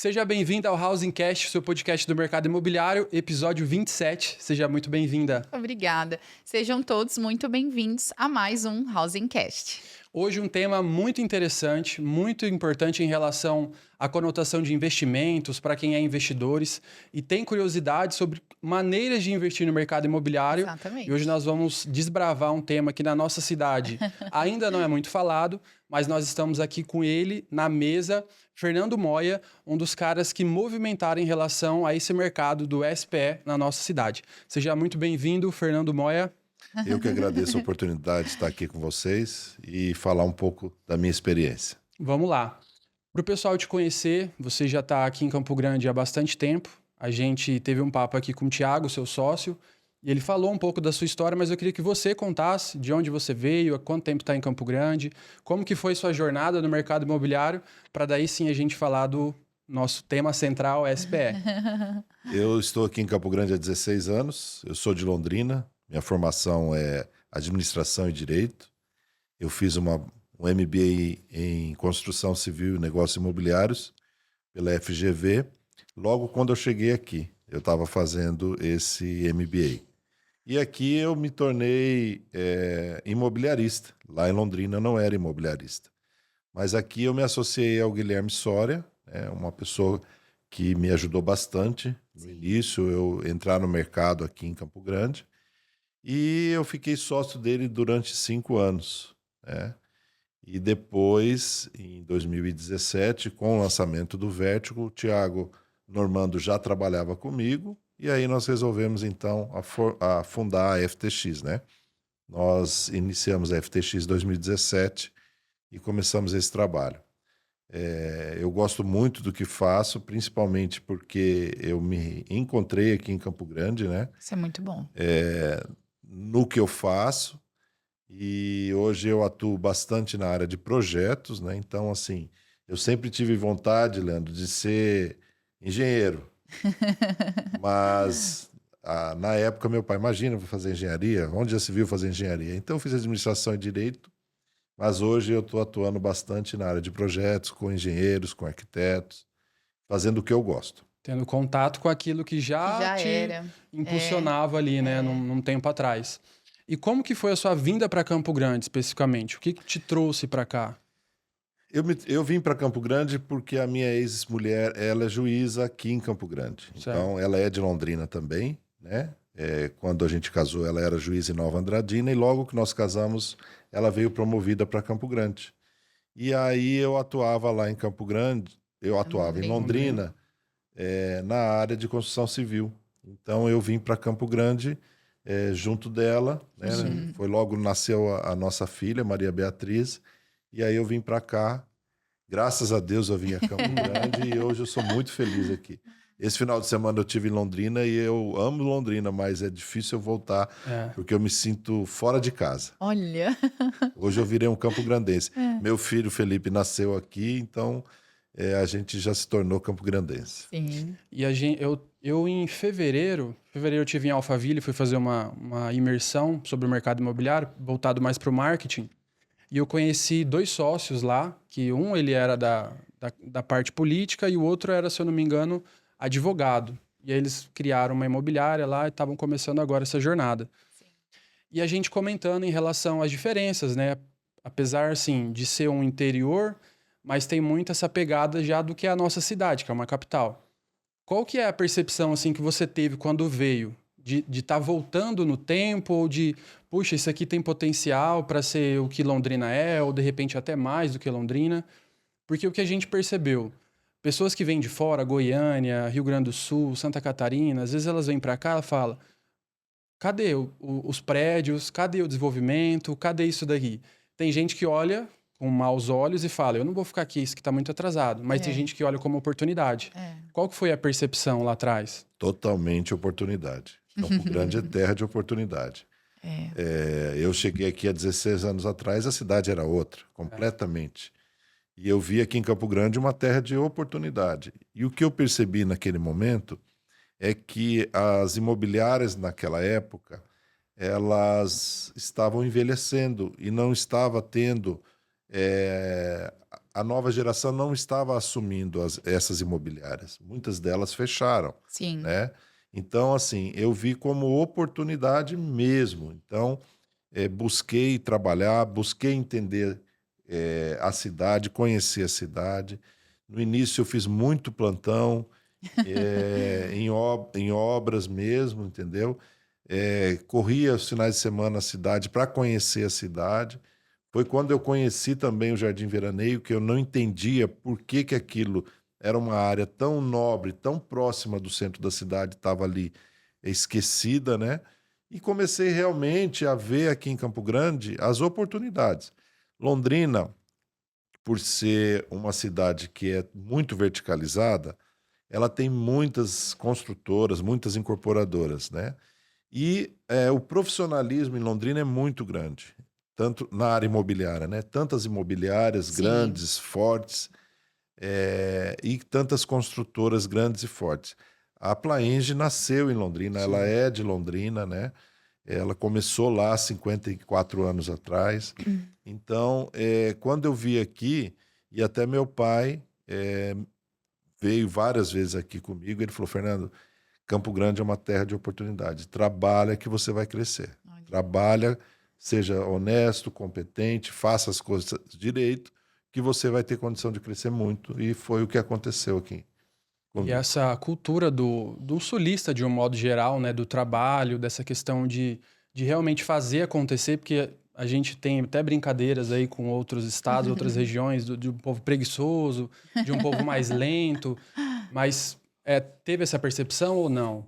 Seja bem-vinda ao Housing Cast, seu podcast do mercado imobiliário, episódio 27. Seja muito bem-vinda. Obrigada. Sejam todos muito bem-vindos a mais um Housing Cast. Hoje um tema muito interessante, muito importante em relação à conotação de investimentos para quem é investidores e tem curiosidade sobre maneiras de investir no mercado imobiliário. Exatamente. E hoje nós vamos desbravar um tema que na nossa cidade ainda não é muito falado, mas nós estamos aqui com ele na mesa, Fernando Moya, um dos caras que movimentaram em relação a esse mercado do SPE na nossa cidade. Seja muito bem-vindo, Fernando Moya. Eu que agradeço a oportunidade de estar aqui com vocês e falar um pouco da minha experiência. Vamos lá. Para o pessoal te conhecer, você já está aqui em Campo Grande há bastante tempo. A gente teve um papo aqui com o Thiago, seu sócio, e ele falou um pouco da sua história, mas eu queria que você contasse de onde você veio, há quanto tempo está em Campo Grande, como que foi sua jornada no mercado imobiliário, para daí sim a gente falar do nosso tema central, SPE. Eu estou aqui em Campo Grande há 16 anos, eu sou de Londrina, minha formação é administração e direito. Eu fiz um MBA em construção civil e negócios imobiliários pela FGV. Logo quando eu cheguei aqui, eu estava fazendo esse MBA. E aqui eu me tornei imobiliarista. Lá em Londrina eu não era imobiliarista. Mas aqui eu me associei ao Guilherme Soria, uma pessoa que me ajudou bastante no início, eu entrar no mercado aqui em Campo Grande. E eu fiquei sócio dele durante 5 anos, né? E depois, em 2017, com o lançamento do Vertigo, o Thiago Normando já trabalhava comigo, e aí nós resolvemos, então, a fundar a FTX, né? Nós iniciamos a FTX em 2017 e começamos esse trabalho. Eu gosto muito do que faço, principalmente porque eu me encontrei aqui em Campo Grande, né? Isso é muito bom. No que eu faço, e hoje eu atuo bastante na área de projetos, né? Então, assim, eu sempre tive vontade, Leandro, de ser engenheiro, mas na época meu pai, imagina, vou fazer engenharia, onde já se viu fazer engenharia? Então eu fiz administração e direito, mas hoje eu estou atuando bastante na área de projetos, com engenheiros, com arquitetos, fazendo o que eu gosto. Tendo contato com aquilo que já te impulsionava ali, né, num tempo atrás. E como que foi a sua vinda para Campo Grande, especificamente? O que te trouxe para cá? Eu vim para Campo Grande porque a minha ex-mulher, ela é juíza aqui em Campo Grande. Certo. Então, ela é de Londrina também, né? Quando a gente casou, ela era juíza em Nova Andradina e logo que nós casamos, ela veio promovida para Campo Grande. E aí eu atuava lá em Campo Grande, eu atuava em Londrina, na área de construção civil. Então, eu vim para Campo Grande junto dela, né? Foi logo nasceu a nossa filha, Maria Beatriz, e aí eu vim para cá. Graças a Deus eu vim a Campo Grande e hoje eu sou muito feliz aqui. Esse final de semana eu estive em Londrina e eu amo Londrina, mas é difícil eu voltar porque eu me sinto fora de casa. Olha! Hoje eu virei um campo-grandense. Meu filho Felipe nasceu aqui, então a gente já se tornou campo-grandense. Sim. E eu em fevereiro eu estive em Alphaville, fui fazer uma imersão sobre o mercado imobiliário, voltado mais para o marketing. E eu conheci 2 sócios lá, que um ele era da parte política e o outro era, se eu não me engano, advogado. E aí eles criaram uma imobiliária lá e estavam começando agora essa jornada. Sim. E a gente comentando em relação às diferenças, né? Apesar, assim, de ser um interior, mas tem muito essa pegada já do que é a nossa cidade, que é uma capital. Qual que é a percepção, assim, que você teve quando veio? De estar voltando no tempo, ou de, puxa, isso aqui tem potencial para ser o que Londrina é, ou de repente até mais do que Londrina. Porque o que a gente percebeu, pessoas que vêm de fora, Goiânia, Rio Grande do Sul, Santa Catarina, às vezes elas vêm para cá e falam, cadê os prédios, cadê o desenvolvimento, cadê isso daqui? Tem gente que olha com maus olhos e fala, eu não vou ficar aqui, isso que está muito atrasado. Mas tem gente que olha como oportunidade. Qual que foi a percepção lá atrás? Totalmente oportunidade. Campo Grande é terra de oportunidade. Eu cheguei aqui há 16 anos atrás, a cidade era outra, completamente. E eu vi aqui em Campo Grande uma terra de oportunidade. E o que eu percebi naquele momento é que as imobiliárias naquela época, elas estavam envelhecendo e não estava tendo a nova geração não estava assumindo essas imobiliárias. Muitas delas fecharam, Sim. né? Então, assim, eu vi como oportunidade mesmo. Então, busquei trabalhar, busquei entender a cidade, conhecer a cidade. No início eu fiz muito plantão, em obras mesmo, entendeu? Corria os finais de semana na cidade para conhecer a cidade. Foi quando eu conheci também o Jardim Veraneio que eu não entendia por que que aquilo era uma área tão nobre, tão próxima do centro da cidade, estava ali esquecida, né? E comecei realmente a ver aqui em Campo Grande as oportunidades. Londrina, por ser uma cidade que é muito verticalizada, ela tem muitas construtoras, muitas incorporadoras, né? E o profissionalismo em Londrina é muito grande, tanto na área imobiliária, né? Tantas imobiliárias Sim. grandes, fortes, e tantas construtoras grandes e fortes. A Plaenge nasceu em Londrina, Sim. ela é de Londrina, né? Ela começou lá 54 anos atrás. Então, quando eu vi aqui, e até meu pai veio várias vezes aqui comigo, ele falou, Fernando, Campo Grande é uma terra de oportunidade. Trabalha que você vai crescer. Olha. Trabalha, seja honesto, competente, faça as coisas direito, que você vai ter condição de crescer muito. E foi o que aconteceu aqui E comigo. essa cultura do sulista, de um modo geral, né, do trabalho, dessa questão de realmente fazer acontecer, porque a gente tem até brincadeiras aí com outros estados, outras regiões, de um povo preguiçoso, de um povo mais lento, mas teve essa percepção ou não?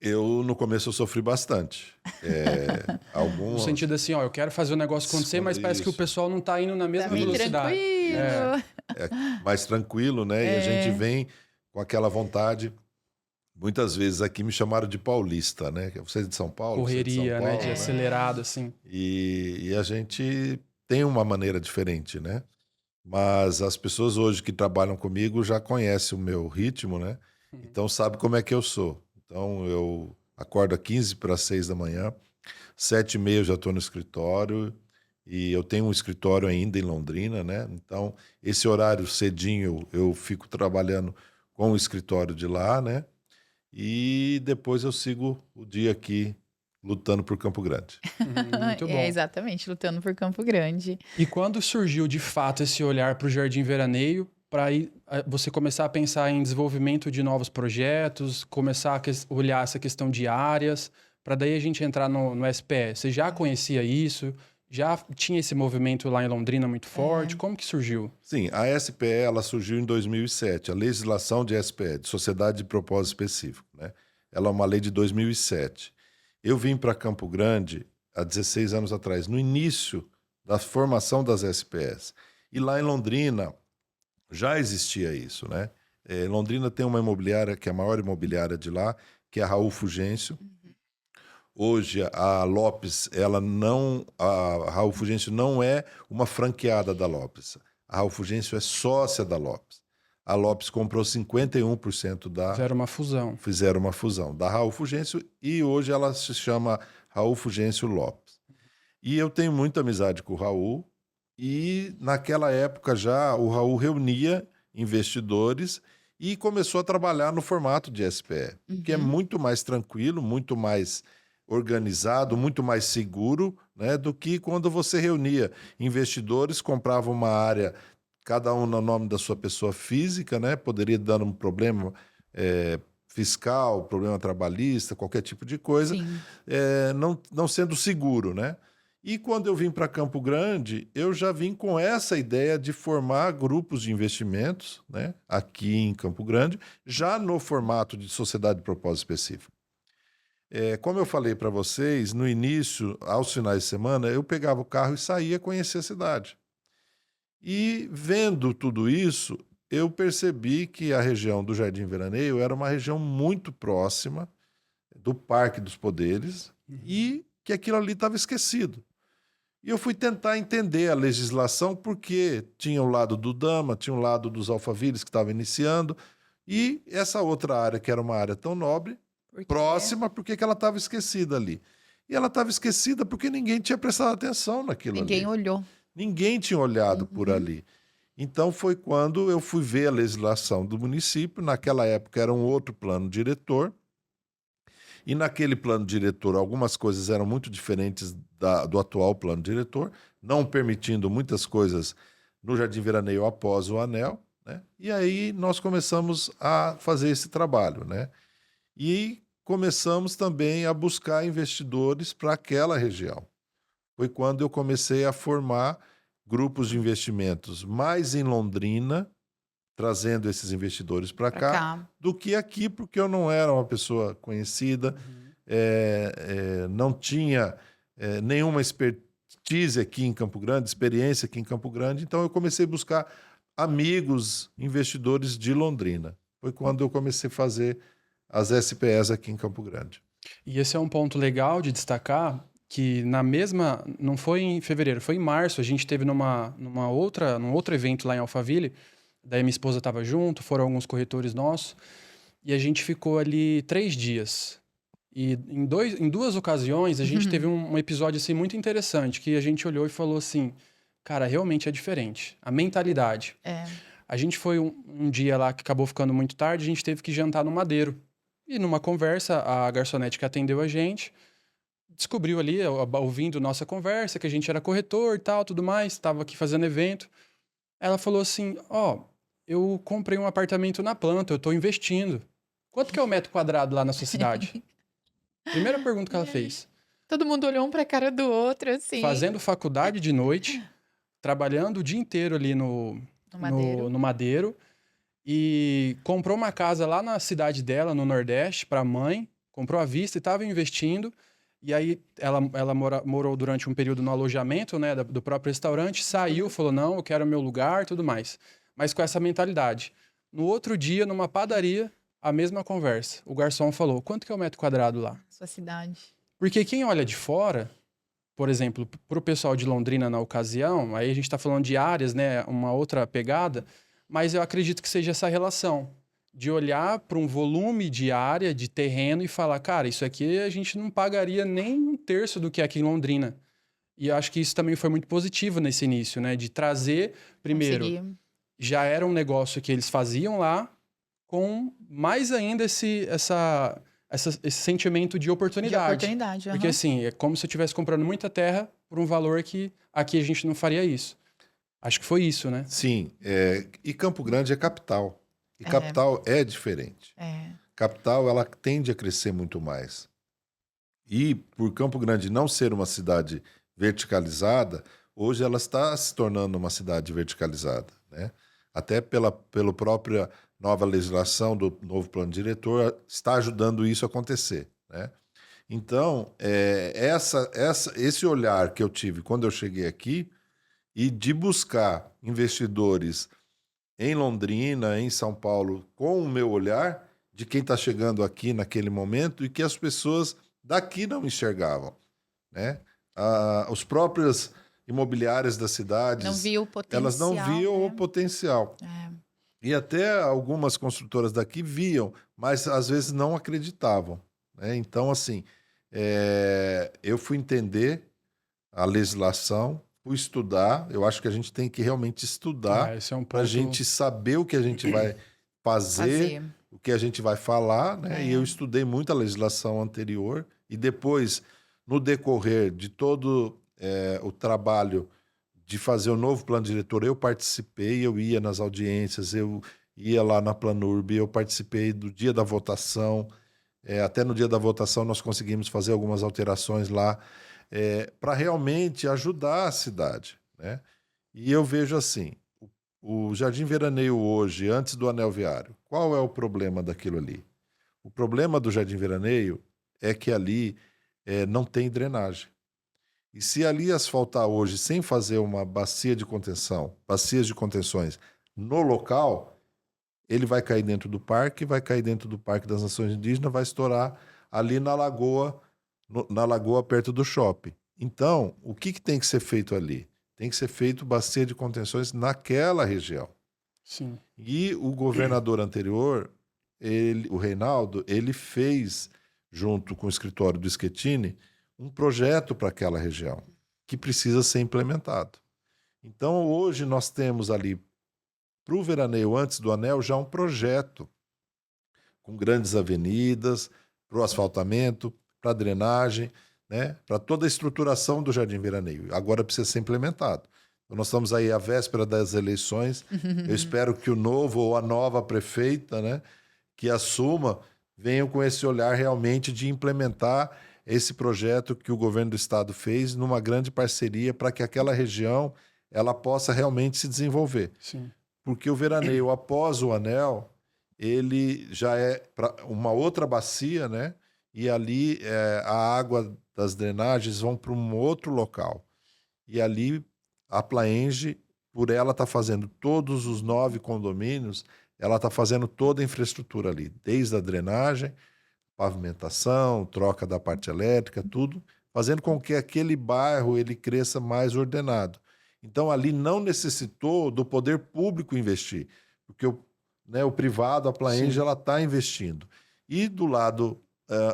Eu, no começo, eu sofri bastante. No Algumas... sentido assim, ó, eu quero fazer o negócio acontecer, mas parece que o Isso. pessoal não tá indo na Tá mesma meio velocidade. tranquilo. mais tranquilo, né? E a gente vem com aquela vontade. Muitas vezes aqui me chamaram de paulista, né? Você é de São Paulo? Você é de São Correria, né, Paulo, de acelerado, assim. E a gente tem uma maneira diferente, né? Mas as pessoas hoje que trabalham comigo já conhecem o meu ritmo, né? Então sabe como é que eu sou. Então eu acordo às 15 para 6 da manhã, 7h30 eu já estou no escritório, e eu tenho um escritório ainda em Londrina, né? Então esse horário cedinho eu fico trabalhando com o escritório de lá, né? E depois eu sigo o dia aqui lutando por Campo Grande. Muito bom. Exatamente, lutando por Campo Grande. E quando surgiu de fato esse olhar para o Jardim Veraneio, para você começar a pensar em desenvolvimento de novos projetos, começar a olhar essa questão de áreas, para daí a gente entrar no SPE? Você já conhecia isso? Já tinha esse movimento lá em Londrina muito forte? Como que surgiu? Sim, a SPE ela surgiu em 2007, a legislação de SPE, de Sociedade de Propósito Específico, né? Ela é uma lei de 2007. Eu vim para Campo Grande há 16 anos atrás, no início da formação das SPS. E lá em Londrina já existia isso, né? Londrina tem uma imobiliária que é a maior imobiliária de lá, que é a Raul Fugêncio. Hoje a Lopes, a Raul Fugêncio não é uma franqueada da Lopes. A Raul Fugêncio é sócia da Lopes. A Lopes comprou 51% da... Fizeram uma fusão. Da Raul Fugêncio, e hoje ela se chama Raul Fugêncio Lopes. E eu tenho muita amizade com o Raul, e naquela época já o Raul reunia investidores e começou a trabalhar no formato de SPE, que é muito mais tranquilo, muito mais organizado, muito mais seguro, né, do que quando você reunia investidores, comprava uma área, cada um no nome da sua pessoa física, né, poderia dar um problema fiscal, problema trabalhista, qualquer tipo de coisa, não sendo seguro, né? E quando eu vim para Campo Grande, eu já vim com essa ideia de formar grupos de investimentos, né, aqui em Campo Grande, já no formato de sociedade de propósito específico. Como eu falei para vocês, no início, aos finais de semana, eu pegava o carro e saía conhecer a cidade. E vendo tudo isso, eu percebi que a região do Jardim Veraneio era uma região muito próxima do Parque dos Poderes e que aquilo ali estava esquecido. E eu fui tentar entender a legislação, porque tinha o lado do Dama, tinha o lado dos Alphavilles que estava iniciando, e essa outra área, que era uma área tão nobre, próxima, por que ela estava esquecida ali? E ela estava esquecida porque ninguém tinha prestado atenção naquilo ali. Ninguém olhou. Ninguém tinha olhado por ali. Então foi quando eu fui ver a legislação do município. Naquela época era um outro plano diretor, e naquele plano diretor algumas coisas eram muito diferentes do atual plano diretor, não permitindo muitas coisas no Jardim Veraneio após o anel, né? E aí nós começamos a fazer esse trabalho, né? E começamos também a buscar investidores para aquela região. Foi quando eu comecei a formar grupos de investimentos mais em Londrina, trazendo esses investidores para cá, do que aqui, porque eu não era uma pessoa conhecida, não tinha nenhuma expertise aqui em Campo Grande, experiência aqui em Campo Grande, então eu comecei a buscar amigos investidores de Londrina. Foi quando eu comecei a fazer as SPEs aqui em Campo Grande. E esse é um ponto legal de destacar, que não foi em fevereiro, foi em março, a gente teve num outro evento lá em Alphaville, daí minha esposa estava junto, foram alguns corretores nossos, e a gente ficou ali 3 dias. E em 2 ocasiões a gente teve um episódio assim muito interessante, que a gente olhou e falou assim, cara, realmente é diferente, a mentalidade. A gente foi um dia lá que acabou ficando muito tarde, a gente teve que jantar no Madeiro. E numa conversa, a garçonete que atendeu a gente descobriu ali, ouvindo nossa conversa, que a gente era corretor e tal, tudo mais, estava aqui fazendo evento. Ela falou assim, eu comprei um apartamento na planta, eu estou investindo. Quanto que é o metro quadrado lá na sua cidade? Primeira pergunta que ela fez. Todo mundo olhou um pra cara do outro, assim. Fazendo faculdade de noite, trabalhando o dia inteiro ali no Madeiro. E comprou uma casa lá na cidade dela, no Nordeste, para a mãe. Comprou à vista e estava investindo. E aí ela morou durante um período no alojamento, né, do próprio restaurante. Saiu, falou, não, eu quero meu lugar e tudo mais. Mas com essa mentalidade. No outro dia, numa padaria, a mesma conversa. O garçom falou, quanto que é o metro quadrado lá? Sua cidade. Porque quem olha de fora, por exemplo, para o pessoal de Londrina na ocasião, aí a gente está falando de áreas, né, uma outra pegada, mas eu acredito que seja essa relação de olhar para um volume de área, de terreno e falar, cara, isso aqui a gente não pagaria nem 1/3 do que é aqui em Londrina. E eu acho que isso também foi muito positivo nesse início, né, de trazer, primeiro, já era um negócio que eles faziam lá, com mais ainda esse sentimento de oportunidade. Porque assim, é como se eu estivesse comprando muita terra por um valor que aqui a gente não faria isso. Acho que foi isso, né? Sim, e Campo Grande é capital. E capital é diferente. Capital, ela tende a crescer muito mais. E por Campo Grande não ser uma cidade verticalizada, hoje ela está se tornando uma cidade verticalizada, né? Até pela própria nova legislação do novo plano diretor está ajudando isso a acontecer, né? Então, esse olhar que eu tive quando eu cheguei aqui e de buscar investidores em Londrina, em São Paulo, com o meu olhar de quem está chegando aqui naquele momento e que as pessoas daqui não enxergavam, né? Os próprios imobiliárias das cidades, não viam o potencial, elas não viam, né, o potencial. E até algumas construtoras daqui viam, mas às vezes não acreditavam, né? Então, assim, eu fui entender a legislação, fui estudar. Eu acho que a gente tem que realmente estudar para a gente saber o que a gente vai fazer, o que a gente vai falar, né? E eu estudei muito a legislação anterior e depois, no decorrer de todo o trabalho de fazer o novo plano diretor, eu participei, eu ia nas audiências, eu ia lá na Planurb, eu participei do dia da votação, até no dia da votação nós conseguimos fazer algumas alterações lá, para realmente ajudar a cidade, né? E eu vejo assim, o Jardim Veraneio hoje, antes do Anel Viário, qual é o problema daquilo ali? O problema do Jardim Veraneio é que ali não tem drenagem. E se ali asfaltar hoje sem fazer uma bacia de contenção, bacias de contenções no local, ele vai cair dentro do parque, vai cair dentro do Parque das Nações Indígenas, vai estourar ali na lagoa perto do shopping. Então, o que tem que ser feito ali? Tem que ser feito bacia de contenções naquela região. Sim. E o governador anterior, o Reinaldo, ele fez, junto com o escritório do Schettini, um projeto para aquela região, que precisa ser implementado. Então, hoje nós temos ali para o veraneio antes do anel já um projeto com grandes avenidas, para o asfaltamento, para a drenagem, né, para toda a estruturação do Jardim Veraneio. Agora precisa ser implementado. Então, nós estamos aí à véspera das eleições. Eu espero que o novo ou a nova prefeita, né, que assuma, venham com esse olhar realmente de implementar esse projeto que o governo do estado fez numa grande parceria para que aquela região ela possa realmente se desenvolver. Sim. Porque o veraneio após o anel, ele já é para uma outra bacia, né? E ali a água das drenagens vão para um outro local. E ali a Plaenge, por ela estar fazendo todos os 9 condomínios, ela está fazendo toda a infraestrutura ali, desde a drenagem, pavimentação, troca da parte elétrica, tudo, fazendo com que aquele bairro ele cresça mais ordenado. Então ali não necessitou do poder público investir, porque o privado, a Plaenge, ela está investindo. E do lado,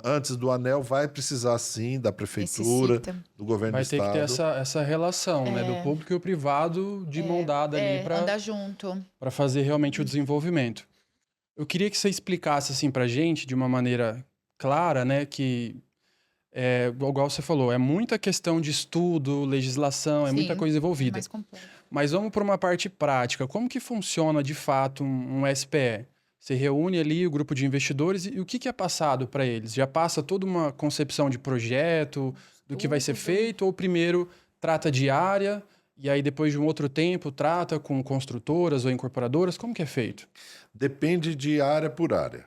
antes do anel, vai precisar sim da prefeitura, do governo do estado. Vai ter que ter essa relação, né, do público e o privado de mão dada ali para andar junto, para fazer realmente o desenvolvimento. Eu queria que você explicasse assim para a gente de uma maneira clara, né, que igual você falou, é muita questão de estudo, legislação, é muita coisa envolvida. Mais complexo. Mas vamos para uma parte prática. Como que funciona de fato um SPE? Você reúne ali o grupo de investidores e o que é passado para eles? Já passa toda uma concepção de projeto, do que vai ser feito, ou primeiro trata de área e aí depois de um outro tempo trata com construtoras ou incorporadoras? Como que é feito? Depende de área por área.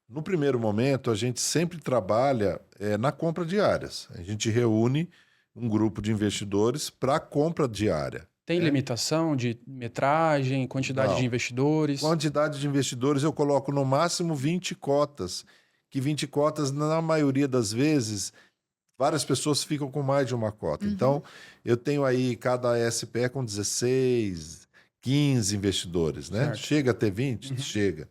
No primeiro momento, a gente sempre trabalha na compra de áreas. A gente reúne um grupo de investidores para a compra de área. Tem limitação de metragem, quantidade de investidores? Quantidade de investidores eu coloco no máximo 20 cotas. Que 20 cotas, na maioria das vezes, várias pessoas ficam com mais de uma cota. Então, eu tenho aí cada SPE com 16, 15 investidores, né? Certo. Chega a ter 20? Chega.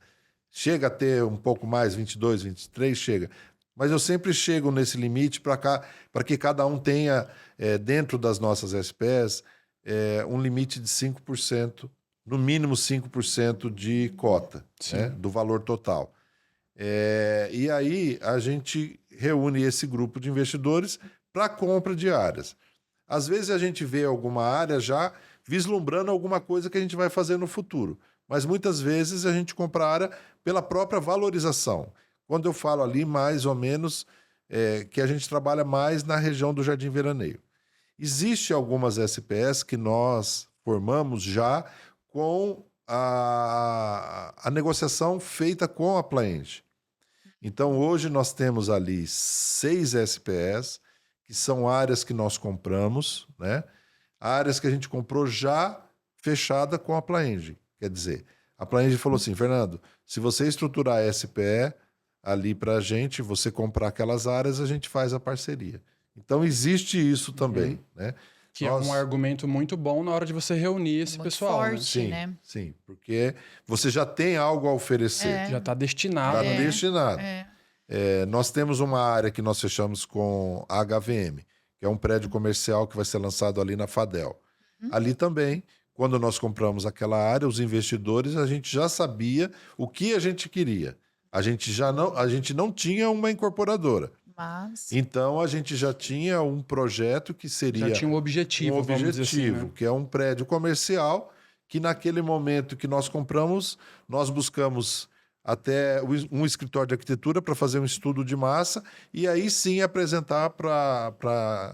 Chega a ter um pouco mais, 22, 23? Chega. Mas eu sempre chego nesse limite para que cada um tenha, dentro das nossas SPEs, um limite de 5%, no mínimo 5% de cota, né, do valor total. E aí a gente reúne esse grupo de investidores para compra de áreas. Às vezes a gente vê alguma área já vislumbrando alguma coisa que a gente vai fazer no futuro, mas muitas vezes a gente compra a área pela própria valorização. Quando eu falo ali, mais ou menos, que a gente trabalha mais na região do Jardim Veraneio. Existem algumas SPEs que nós formamos já com a negociação feita com a Plaenge. Então, hoje nós temos ali 6 SPEs, que são áreas que nós compramos, né? Áreas que a gente comprou já fechada com a Plaenge. Quer dizer, a Plaenge falou assim, Fernando, se você estruturar a SPE ali para a gente, você comprar aquelas áreas, a gente faz a parceria. Então, existe isso também, né? Que é um argumento muito bom na hora de você reunir esse muito pessoal, forte, né? Sim, né? sim, porque você já tem algo a oferecer. Já está destinado. Está destinado. É. Nós temos uma área que nós fechamos com a HVM, que é um prédio comercial que vai ser lançado ali na Fadel. Ali também, quando nós compramos aquela área, os investidores, a gente já sabia o que a gente queria. A gente não tinha uma incorporadora. Mas... Então, a gente já tinha um projeto que seria... Já tinha um objetivo, vamos dizer assim, né? que é um prédio comercial, que naquele momento que nós compramos, nós buscamos até um escritório de arquitetura para fazer um estudo de massa e aí sim apresentar para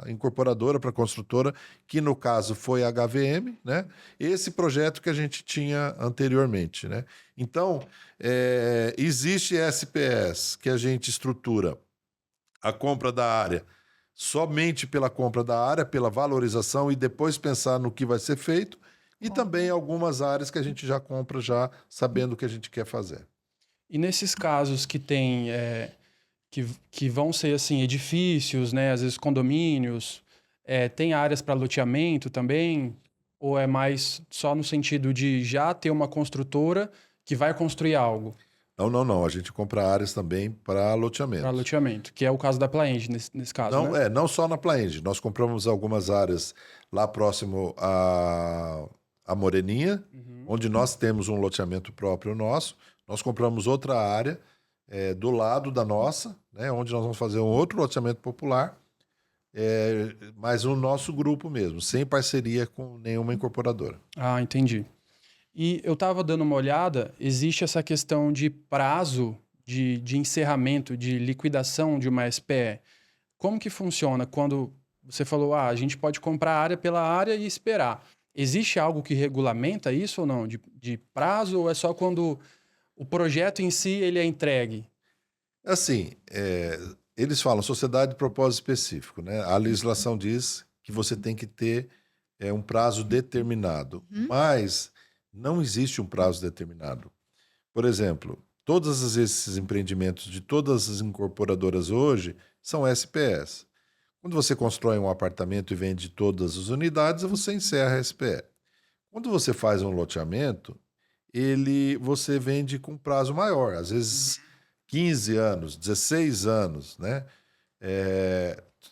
a incorporadora, para a construtora, que no caso foi a HVM, né? Esse projeto que a gente tinha anteriormente, né? Então, existe SPS que a gente estrutura a compra da área somente pela compra da área, pela valorização e depois pensar no que vai ser feito. E também algumas áreas que a gente já compra já sabendo o que a gente quer fazer. E nesses casos que tem, que vão ser assim, edifícios, né? Às vezes condomínios, tem áreas para loteamento também? Ou é mais só no sentido de já ter uma construtora que vai construir algo? Não. A gente compra áreas também para loteamento. Para loteamento, que é o caso da Plaenge nesse caso, Não, né? não só na Plaenge. Nós compramos algumas áreas lá próximo a Moreninha, Uhum. onde nós temos um loteamento próprio nosso. Nós compramos outra área do lado da nossa, né, onde nós vamos fazer um outro loteamento popular, mas o nosso grupo mesmo, sem parceria com nenhuma incorporadora. Ah, entendi. E eu estava dando uma olhada, existe essa questão de prazo de encerramento, de liquidação de uma SPE. Como que funciona quando você falou, a gente pode comprar área pela área e esperar? Existe algo que regulamenta isso ou não? De prazo ou é só quando o projeto em si ele é entregue? Assim, eles falam sociedade de propósito específico, né? A legislação diz que você tem que ter um prazo determinado, mas não existe um prazo determinado. Por exemplo, todos esses empreendimentos de todas as incorporadoras hoje são SPS. Quando você constrói um apartamento e vende todas as unidades, você encerra a SPE. Quando você faz um loteamento, você vende com prazo maior, às vezes 15 anos, 16 anos, né?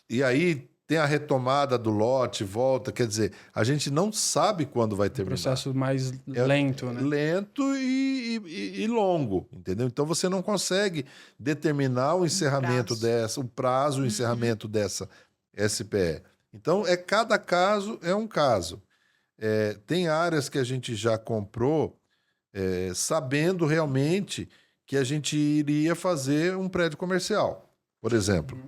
E aí tem a retomada do lote, volta, quer dizer, a gente não sabe quando vai terminar. Processo mais lento, né? Lento e longo, entendeu? Então você não consegue determinar o encerramento o prazo, o encerramento dessa SPE. Então, cada caso é um caso. Tem áreas que a gente já comprou sabendo realmente que a gente iria fazer um prédio comercial. Por exemplo,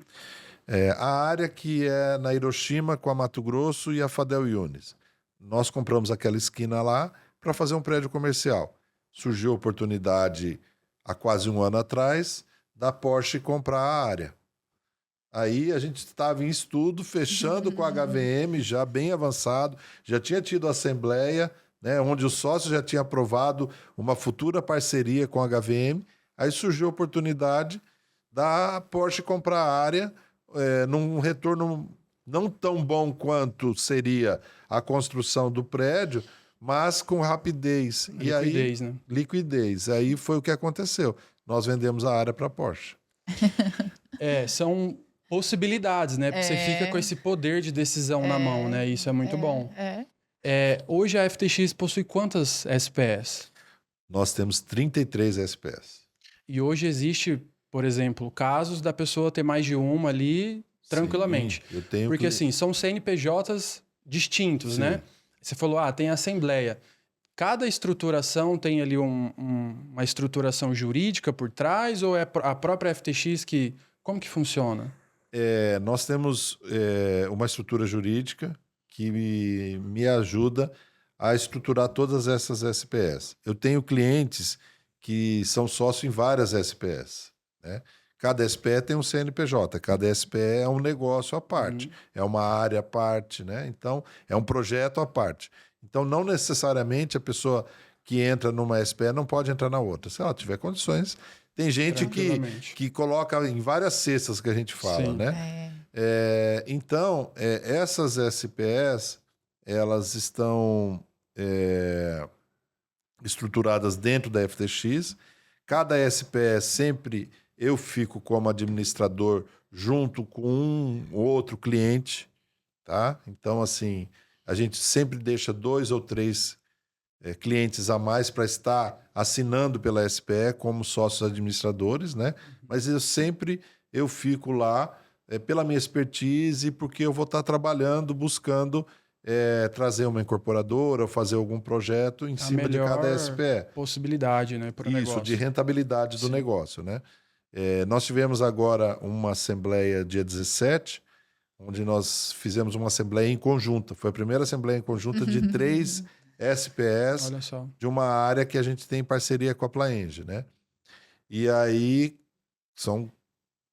a área que é na Hiroshima com a Mato Grosso e a Fadel Yunes. Nós compramos aquela esquina lá para fazer um prédio comercial. Surgiu a oportunidade, há quase um ano atrás, da Porsche comprar a área. Aí a gente estava em estudo, fechando com a HVM, já bem avançado, já tinha tido assembleia, né, onde o sócio já tinha aprovado uma futura parceria com a HVM. Aí surgiu a oportunidade da Porsche comprar a área num retorno não tão bom quanto seria a construção do prédio, mas com rapidez. Liquidez, né? Liquidez. Aí foi o que aconteceu. Nós vendemos a área para a Porsche. São possibilidades, né? Porque você fica com esse poder de decisão na mão, né? Isso é muito bom. Hoje a FTX possui quantas SPS? Nós temos 33 SPS. E hoje existe, por exemplo, casos da pessoa ter mais de uma ali tranquilamente. Sim, eu tenho porque assim, são CNPJs distintos, né? Você falou, tem assembleia. Cada estruturação tem ali uma estruturação jurídica por trás ou é a própria FTX que... Como que funciona? Nós temos uma estrutura jurídica que me ajuda a estruturar todas essas SPS. Eu tenho clientes que são sócios em várias SPS, né? Cada SPE tem um CNPJ, cada SPE é um negócio à parte, é uma área à parte, né? Então, é um projeto à parte. Então, não necessariamente a pessoa que entra numa SPE não pode entrar na outra. Se ela tiver condições, tem gente que coloca em várias cestas que a gente fala, né? Então, essas SPEs, elas estão estruturadas dentro da FTX. Cada SPE sempre eu fico como administrador junto com um ou outro cliente, tá? Então, assim, a gente sempre deixa 2 ou 3 clientes a mais para estar assinando pela SPE como sócios administradores, né? Mas eu fico lá pela minha expertise, porque eu vou estar trabalhando, buscando trazer uma incorporadora ou fazer algum projeto em cima de cada SPE. Possibilidade, né, para o negócio. Isso, de rentabilidade do negócio, né? Nós tivemos agora uma assembleia dia 17, onde nós fizemos uma assembleia em conjunta. Foi a primeira assembleia em conjunta de 3 SPS de uma área que a gente tem em parceria com a Plaenge, né? E aí são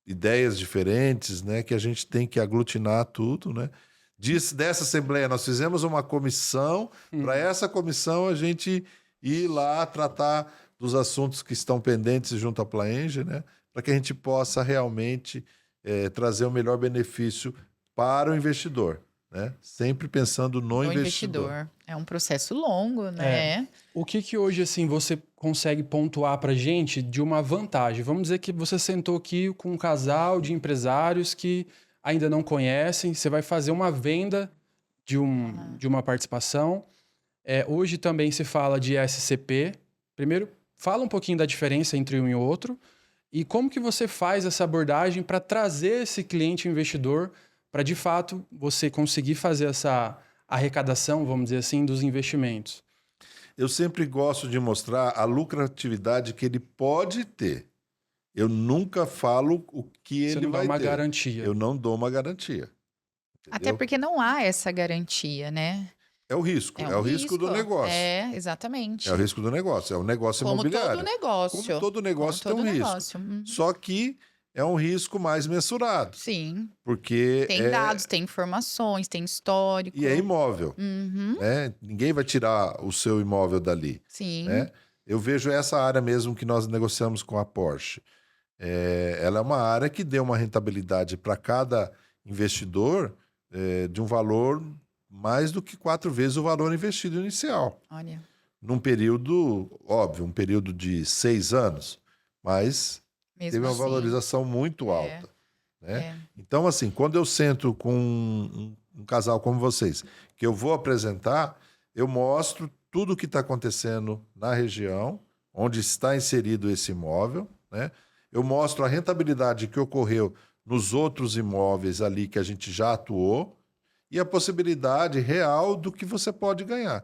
ideias diferentes, né? Que a gente tem que aglutinar tudo, né? Dessa assembleia nós fizemos uma comissão, para essa comissão a gente ir lá tratar dos assuntos que estão pendentes junto à Plaenge, né? Para que a gente possa realmente trazer o melhor benefício para o investidor, né? Sempre pensando no investidor. É um processo longo, né? O que hoje assim você consegue pontuar para gente de uma vantagem? Vamos dizer que você sentou aqui com um casal de empresários que ainda não conhecem, você vai fazer uma venda de uma participação. Hoje também se fala de SCP. Primeiro, fala um pouquinho da diferença entre um e outro e como que você faz essa abordagem para trazer esse cliente investidor para, de fato, você conseguir fazer essa arrecadação, vamos dizer assim, dos investimentos. Eu sempre gosto de mostrar a lucratividade que ele pode ter. Eu nunca falo o que Você ele não dá vai uma ter. garantia. Eu não dou uma garantia. Até Entendeu? porque não há essa garantia, né? É o risco. É o risco do negócio. Exatamente. É o risco do negócio. É o negócio Como imobiliário. todo negócio. Como todo negócio Como tem um todo risco. negócio. Uhum. Só que é um risco mais mensurado. Sim. Porque Tem dados, tem informações, tem histórico. E é imóvel. Uhum. Né? Ninguém vai tirar o seu imóvel dali. Sim. Né? Eu vejo essa área mesmo que nós negociamos com a Porsche. Ela é uma área que deu uma rentabilidade para cada investidor de um valor mais do que 4 vezes o valor investido inicial. Olha. Num período, óbvio, um período de 6 anos, mas Mesmo teve uma assim, valorização muito alta. Né? é. Então, assim, quando eu sento com um casal como vocês, que eu vou apresentar, eu mostro tudo o que está acontecendo na região, onde está inserido esse imóvel, né? Eu mostro a rentabilidade que ocorreu nos outros imóveis ali que a gente já atuou e a possibilidade real do que você pode ganhar.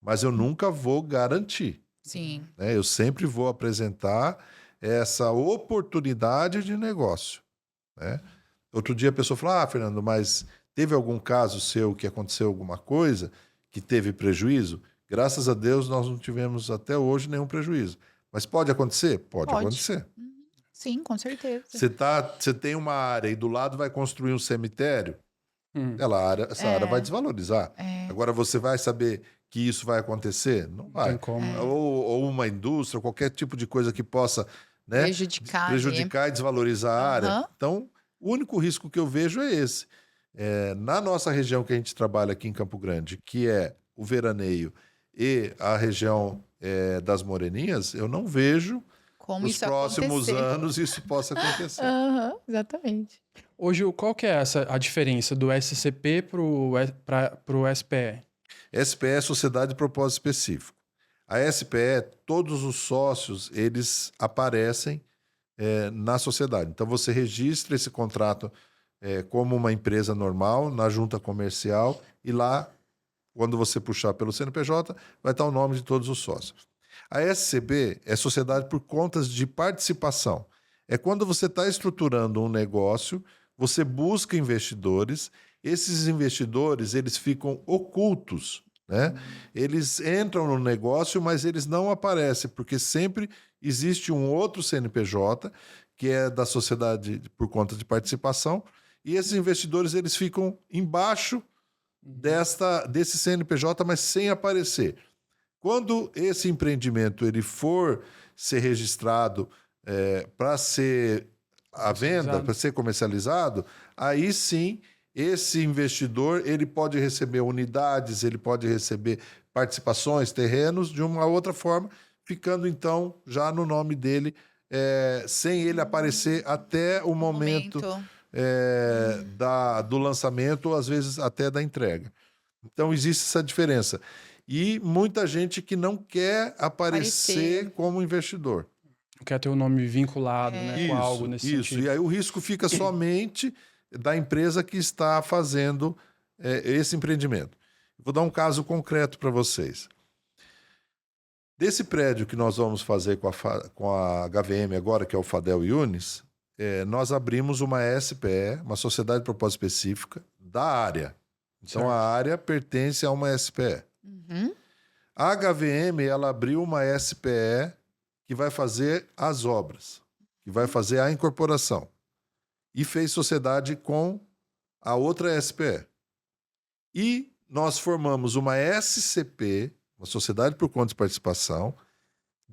Mas eu nunca vou garantir. Sim. Né? Eu sempre vou apresentar essa oportunidade de negócio. Né? Outro dia a pessoa falou, Fernando, mas teve algum caso seu que aconteceu alguma coisa que teve prejuízo? Graças a Deus nós não tivemos até hoje nenhum prejuízo. Mas pode acontecer? Pode acontecer. Sim, com certeza. Você tem uma área e do lado vai construir um cemitério, essa área vai desvalorizar. Agora você vai saber que isso vai acontecer? Não vai. Tem como. Ou uma indústria, qualquer tipo de coisa que possa, né, prejudicar e desvalorizar a área. Então, o único risco que eu vejo é esse. Na nossa região que a gente trabalha aqui em Campo Grande, que é o veraneio e a região das Moreninhas, eu não vejo como nos isso próximos acontecer. anos isso possa acontecer. Exatamente. Hoje, qual que é a diferença do SCP para o SPE? SPE é Sociedade de Propósito Específico. A SPE, todos os sócios, eles aparecem na sociedade. Então, você registra esse contrato como uma empresa normal, na junta comercial, e lá, quando você puxar pelo CNPJ, vai estar o nome de todos os sócios. A SCB é Sociedade por Contas de Participação. É quando você está estruturando um negócio, você busca investidores, esses investidores eles ficam ocultos, né? Eles entram no negócio, mas eles não aparecem, porque sempre existe um outro CNPJ, que é da Sociedade por Conta de Participação, e esses investidores eles ficam embaixo desse CNPJ, mas sem aparecer. Quando esse empreendimento ele for ser registrado para ser à venda, para ser comercializado, aí sim esse investidor ele pode receber unidades, ele pode receber participações, terrenos de uma outra forma, ficando então já no nome dele, sem ele aparecer até o momento. Do lançamento ou às vezes até da entrega. Então existe essa diferença. E muita gente que não quer aparecer como investidor. Não quer ter o nome vinculado com algo nesse sentido. E aí o risco fica somente da empresa que está fazendo esse empreendimento. Vou dar um caso concreto para vocês. Desse prédio que nós vamos fazer com a HVM agora, que é o Fadel Yunis, nós abrimos uma SPE, uma Sociedade de Propósito Específica, da área. Então, a área pertence a uma SPE. A HVM, ela abriu uma SPE que vai fazer as obras, que vai fazer a incorporação. E fez sociedade com a outra SPE. E nós formamos uma SCP, uma Sociedade por Conta de Participação,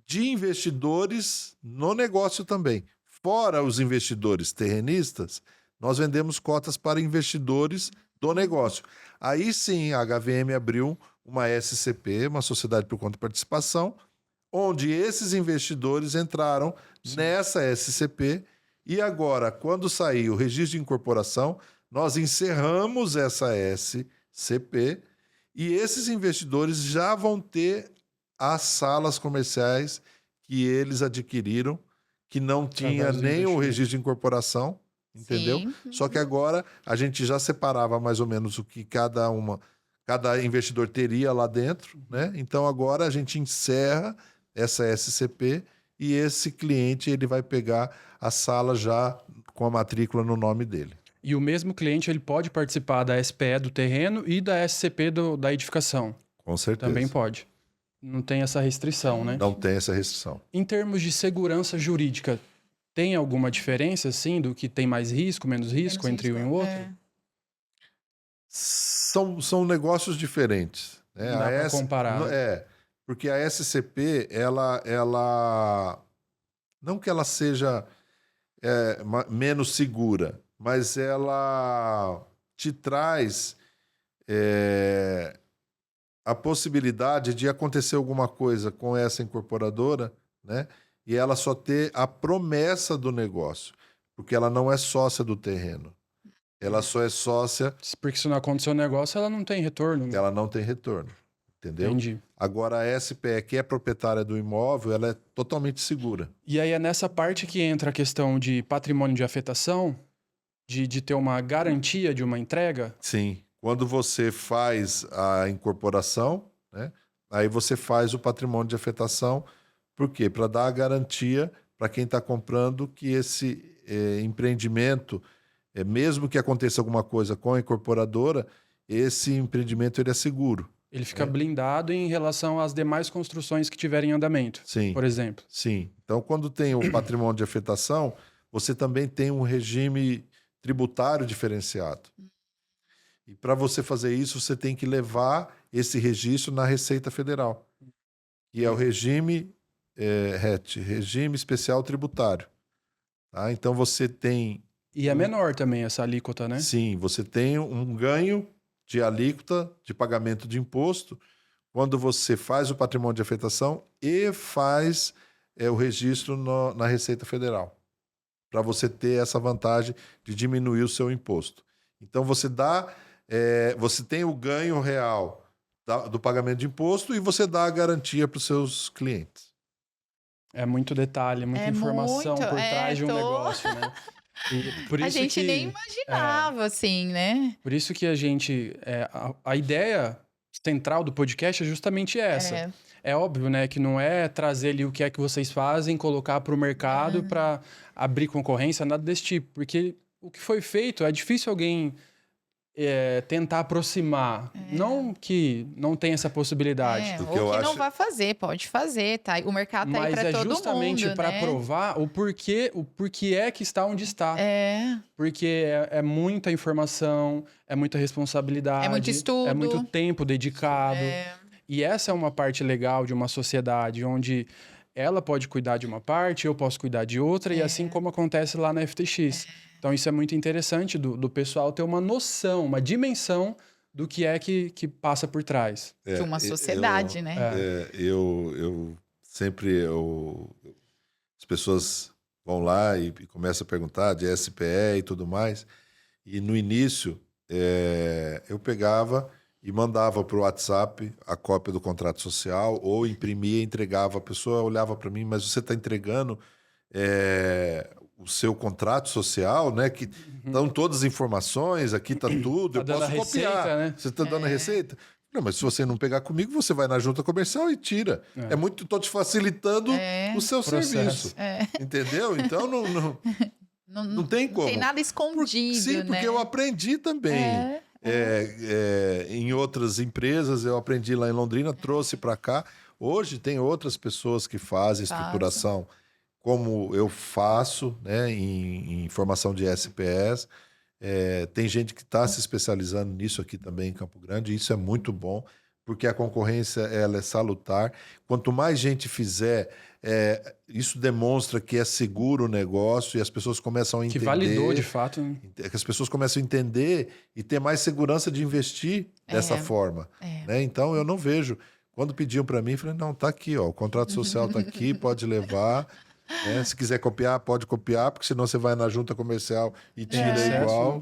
de investidores no negócio também. Fora os investidores terrenistas, nós vendemos cotas para investidores do negócio. Aí sim, a HVM abriu uma SCP, uma Sociedade por Conta de Participação, onde esses investidores entraram nessa SCP e agora, quando sair o registro de incorporação, nós encerramos essa SCP E esses investidores já vão ter as salas comerciais que eles adquiriram, que não tinha Através do nem o investimento. registro de incorporação, entendeu? Sim. Só que agora a gente já separava mais ou menos o que cada investidor teria lá dentro, né? Então agora a gente encerra essa SCP e esse cliente ele vai pegar a sala já com a matrícula no nome dele. E o mesmo cliente ele pode participar da SPE do terreno e da SCP da edificação. Com certeza. Também pode. Não tem essa restrição, né? Não tem essa restrição. Em termos de segurança jurídica, tem alguma diferença, assim, do que tem mais risco, menos risco Menos entre um e risco, o outro? é. São negócios diferentes. Né? Não dá pra comparar, né? É, porque a SCP, ela não que ela seja menos segura, mas ela te traz a possibilidade de acontecer alguma coisa com essa incorporadora, né? E ela só ter a promessa do negócio, porque ela não é sócia do terreno. Ela só é sócia, Porque se não acontecer o negócio, ela não tem retorno. ela não tem retorno, entendeu? Entendi. Agora a SPE, que é proprietária do imóvel, ela é totalmente segura. E aí é nessa parte que entra a questão de patrimônio de afetação, de ter uma garantia de uma entrega. Sim. Quando você faz a incorporação, né? Aí você faz o patrimônio de afetação. Por quê? Para dar a garantia para quem está comprando que esse empreendimento, mesmo que aconteça alguma coisa com a incorporadora, esse empreendimento ele é seguro. Ele fica blindado em relação às demais construções que tiverem em andamento, Sim. por exemplo. Sim. Então, quando tem o patrimônio de afetação, você também tem um regime tributário diferenciado. E para você fazer isso, você tem que levar esse registro na Receita Federal, que é o regime RET, Regime Especial Tributário. Tá? Então, você tem... E é menor também essa alíquota, né? Sim, você tem um ganho de alíquota de pagamento de imposto quando você faz o patrimônio de afetação e faz o registro na Receita Federal, para você ter essa vantagem de diminuir o seu imposto. Então, você tem o ganho real do pagamento de imposto e você dá a garantia para os seus clientes. É muito detalhe, muita informação muito, por trás de um tô- negócio, né? E por A isso gente que, nem imaginava, assim, né? por isso que a gente... a ideia central do podcast é justamente essa. É. É óbvio, né, que não é trazer ali o que é que vocês fazem, colocar para o mercado para abrir concorrência, nada desse tipo. Porque o que foi feito, é difícil alguém tentar aproximar. Não que não tenha essa possibilidade. O Ou que que eu não acho- vai fazer, pode fazer, tá? O mercado tá aí Mas pra é todo justamente mundo, para né? provar o porquê é que está onde está. Porque é muita informação, é muita responsabilidade. É muito estudo. É muito tempo dedicado. E essa é uma parte legal de uma sociedade onde ela pode cuidar de uma parte, eu posso cuidar de outra, e assim como acontece lá na FTX. Então isso é muito interessante do pessoal ter uma noção, uma dimensão do que é que passa por trás. De uma sociedade, né? Eu sempre... as pessoas vão lá e começam a perguntar de SPE e tudo mais. E no início, eu pegava e mandava para o WhatsApp a cópia do contrato social ou imprimia e entregava. A pessoa olhava para mim, mas você está entregando o seu contrato social, né? Que estão todas as informações, aqui está tudo, Tá eu dando posso a copiar. receita, né? Você está dando a receita? Não, mas se você não pegar comigo, você vai na junta comercial e tira. Estou te facilitando o seu Processo. serviço. Entendeu? Então não tem como. Não tem nada escondido, Sim, né? porque eu aprendi também. Em outras empresas, eu aprendi lá em Londrina, trouxe para cá. Hoje tem outras pessoas que fazem estruturação como eu faço, né, em formação de SPS. Tem gente que está se especializando nisso aqui também em Campo Grande, e isso é muito bom, porque a concorrência ela é salutar. Quanto mais gente fizer, isso demonstra que é seguro o negócio e as pessoas começam a entender. Que validou, de fato. Né? Que as pessoas começam a entender e ter mais segurança de investir dessa forma. Né? Então, eu não vejo. Quando pediam para mim, eu falei, não, tá aqui, ó, o contrato social tá aqui, pode levar. Né? Se quiser copiar, pode copiar, porque senão você vai na junta comercial e tira igual.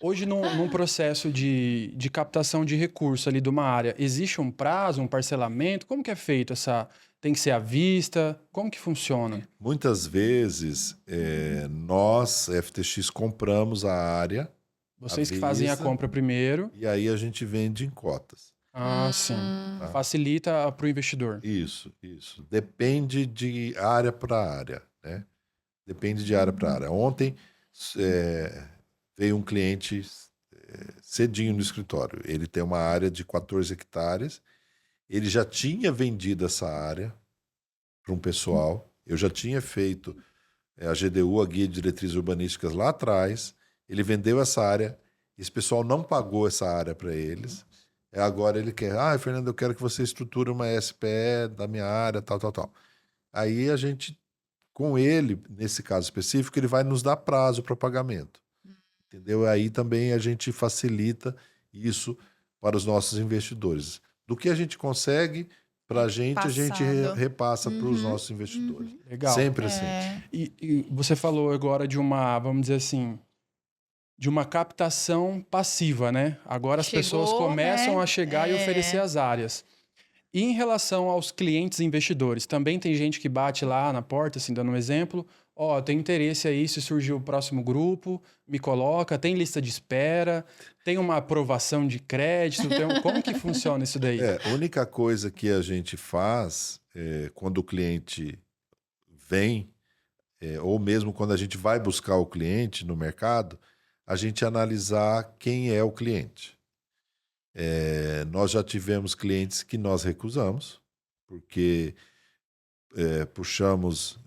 Hoje, num processo de captação de recurso ali de uma área, existe um prazo, um parcelamento? Como que é feito essa... Tem que ser à vista? Como que funciona? Muitas vezes, nós, FTX, compramos a área Vocês à que fazem a vista compra primeiro. e aí a gente vende em cotas. Ah, sim. Tá? Facilita para o investidor. Isso. Depende de área para área, né? Depende de área para área. Ontem veio um cliente cedinho no escritório. Ele tem uma área de 14 hectares. Ele já tinha vendido essa área para um pessoal. Eu já tinha feito a GDU, a Guia de Diretrizes Urbanísticas, lá atrás. Ele vendeu essa área. Esse pessoal não pagou essa área para eles. Agora ele quer, Fernando, eu quero que você estruture uma SPE da minha área, tal. Aí a gente, com ele, nesse caso específico, ele vai nos dar prazo para pagamento. Entendeu? Aí também a gente facilita isso para os nossos investidores. Do que a gente consegue para a gente repassa para os nossos investidores. Legal. Sempre assim. E você falou agora de uma, vamos dizer assim, de uma captação passiva, né? Agora as pessoas começam a chegar e oferecer as áreas. E em relação aos clientes investidores, também tem gente que bate lá na porta, assim, dando um exemplo, tem interesse aí, se surgir o próximo grupo, me coloca, tem lista de espera, tem uma aprovação de crédito, como que funciona isso daí? A única coisa que a gente faz quando o cliente vem, ou mesmo quando a gente vai buscar o cliente no mercado, a gente analisar quem é o cliente. Nós já tivemos clientes que nós recusamos, porque puxamos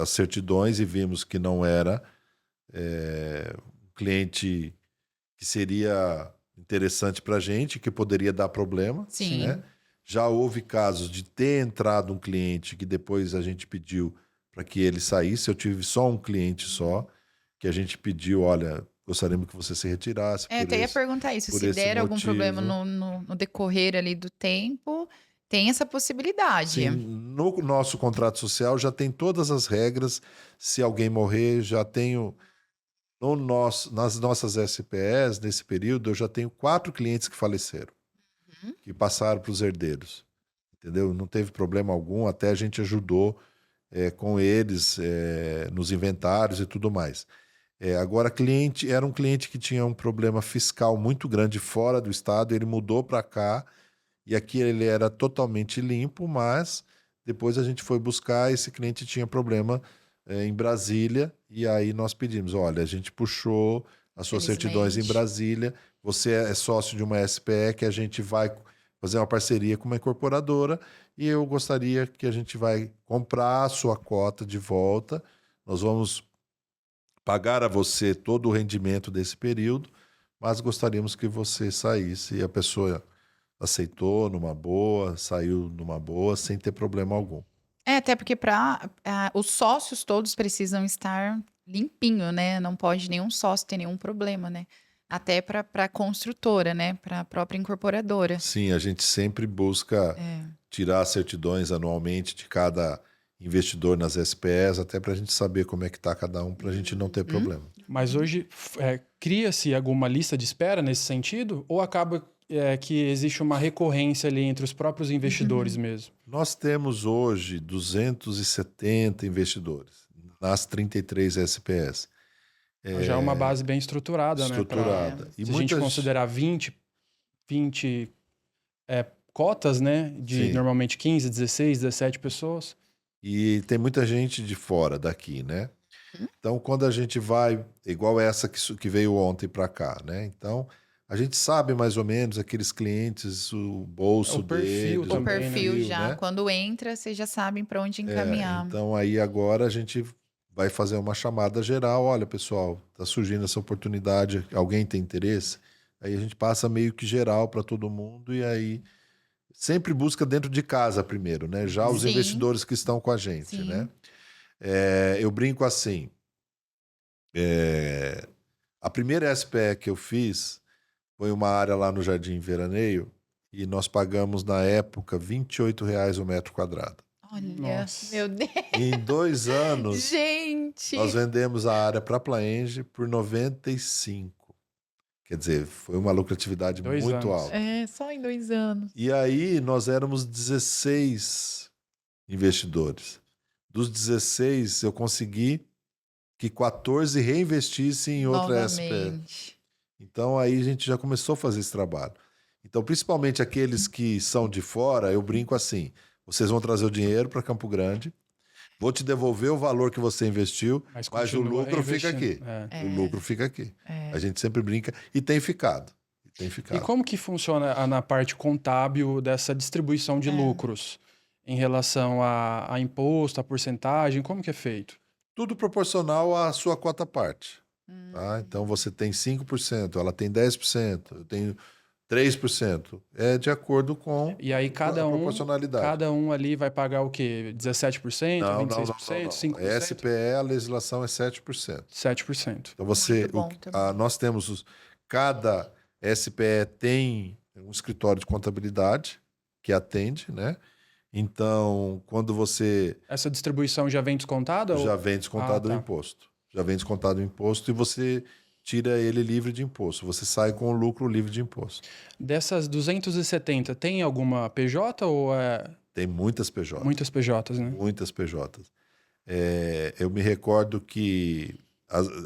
as certidões e vimos que não era um cliente que seria interessante para a gente, que poderia dar problema. Sim. Né? Já houve casos de ter entrado um cliente que depois a gente pediu para que ele saísse. Eu tive só um cliente só, que a gente pediu, olha, gostaríamos que você se retirasse. Eu ia perguntar isso, se der algum problema no decorrer ali do tempo, tem essa possibilidade. Sim, no nosso contrato social já tem todas as regras. Se alguém morrer, já tenho... nas nossas SPEs, nesse período, eu já tenho 4 clientes que faleceram, que passaram para os herdeiros. Entendeu? Não teve problema algum, até a gente ajudou com eles nos inventários e tudo mais. Agora, era um cliente que tinha um problema fiscal muito grande fora do estado, ele mudou para cá, e aqui ele era totalmente limpo, mas depois a gente foi buscar, esse cliente tinha problema em Brasília, e aí nós pedimos, olha, a gente puxou as suas certidões em Brasília, você é sócio de uma SPE que a gente vai fazer uma parceria com uma incorporadora, e eu gostaria que a gente vai comprar a sua cota de volta, nós vamos pagar a você todo o rendimento desse período, mas gostaríamos que você saísse. E a pessoa aceitou numa boa, saiu numa boa, sem ter problema algum. Até porque os sócios todos precisam estar limpinho, né? Não pode nenhum sócio ter nenhum problema, né? Até para a construtora, né? Para a própria incorporadora. Sim, a gente sempre busca tirar certidões anualmente de cada investidor nas SPEs, até para a gente saber como é que está cada um, para a gente não ter problema. Mas hoje cria-se alguma lista de espera nesse sentido? Ou acaba que existe uma recorrência ali entre os próprios investidores mesmo? Nós temos hoje 270 investidores nas 33 SPEs. Já é uma base bem estruturada, né? E se a gente considerar 20 cotas, né? De normalmente 15, 16, 17 pessoas. E tem muita gente de fora daqui, né? Então, quando a gente vai, igual essa que veio ontem para cá, né? Então, a gente sabe mais ou menos aqueles clientes, o bolso deles. O perfil já. Né? Quando entra, vocês já sabem para onde encaminhar. Então, aí agora a gente vai fazer uma chamada geral. Olha, pessoal, está surgindo essa oportunidade. Alguém tem interesse? Aí a gente passa meio que geral para todo mundo e aí sempre busca dentro de casa primeiro, né? Já os investidores que estão com a gente, né? Eu brinco assim. A primeira SPE que eu fiz foi uma área lá no Jardim Veraneio e nós pagamos, na época, R$28 o metro quadrado. Olha, meu Deus! Em 2 anos, gente, nós vendemos a área para a Plaenge por 95. Quer dizer, foi uma lucratividade 2 muito anos. alta. Só em 2 anos. E aí nós éramos 16 investidores. Dos 16, eu consegui que 14 reinvestissem em outra SPE. Novamente. Então aí a gente já começou a fazer esse trabalho. Então, principalmente aqueles que são de fora, eu brinco assim: vocês vão trazer o dinheiro para Campo Grande, vou te devolver o valor que você investiu, mas o continua lucro fica aqui. reinvestindo. O lucro fica aqui. A gente sempre brinca e tem ficado. E como que funciona na parte contábil dessa distribuição de lucros em relação a imposto, a porcentagem? Como que é feito? Tudo proporcional à sua cota parte. Tá? Então você tem 5%, ela tem 10%, eu tenho 3%. É de acordo com E aí a um proporcionalidade. cada um ali vai pagar o quê? 17%, Não, 26%, 5%? SPE, a legislação é 7%. 7%. Então você, Muito bom também. nós temos cada SPE tem um escritório de contabilidade que atende, né? Então, quando você Essa distribuição já vem descontada? já vem descontado o tá. imposto. Já vem descontado o imposto e você tira ele livre de imposto. Você sai com o lucro livre de imposto. Dessas 270, tem alguma PJ ou é Tem muitas PJs. muitas PJs, né? Muitas PJs. Eu me recordo que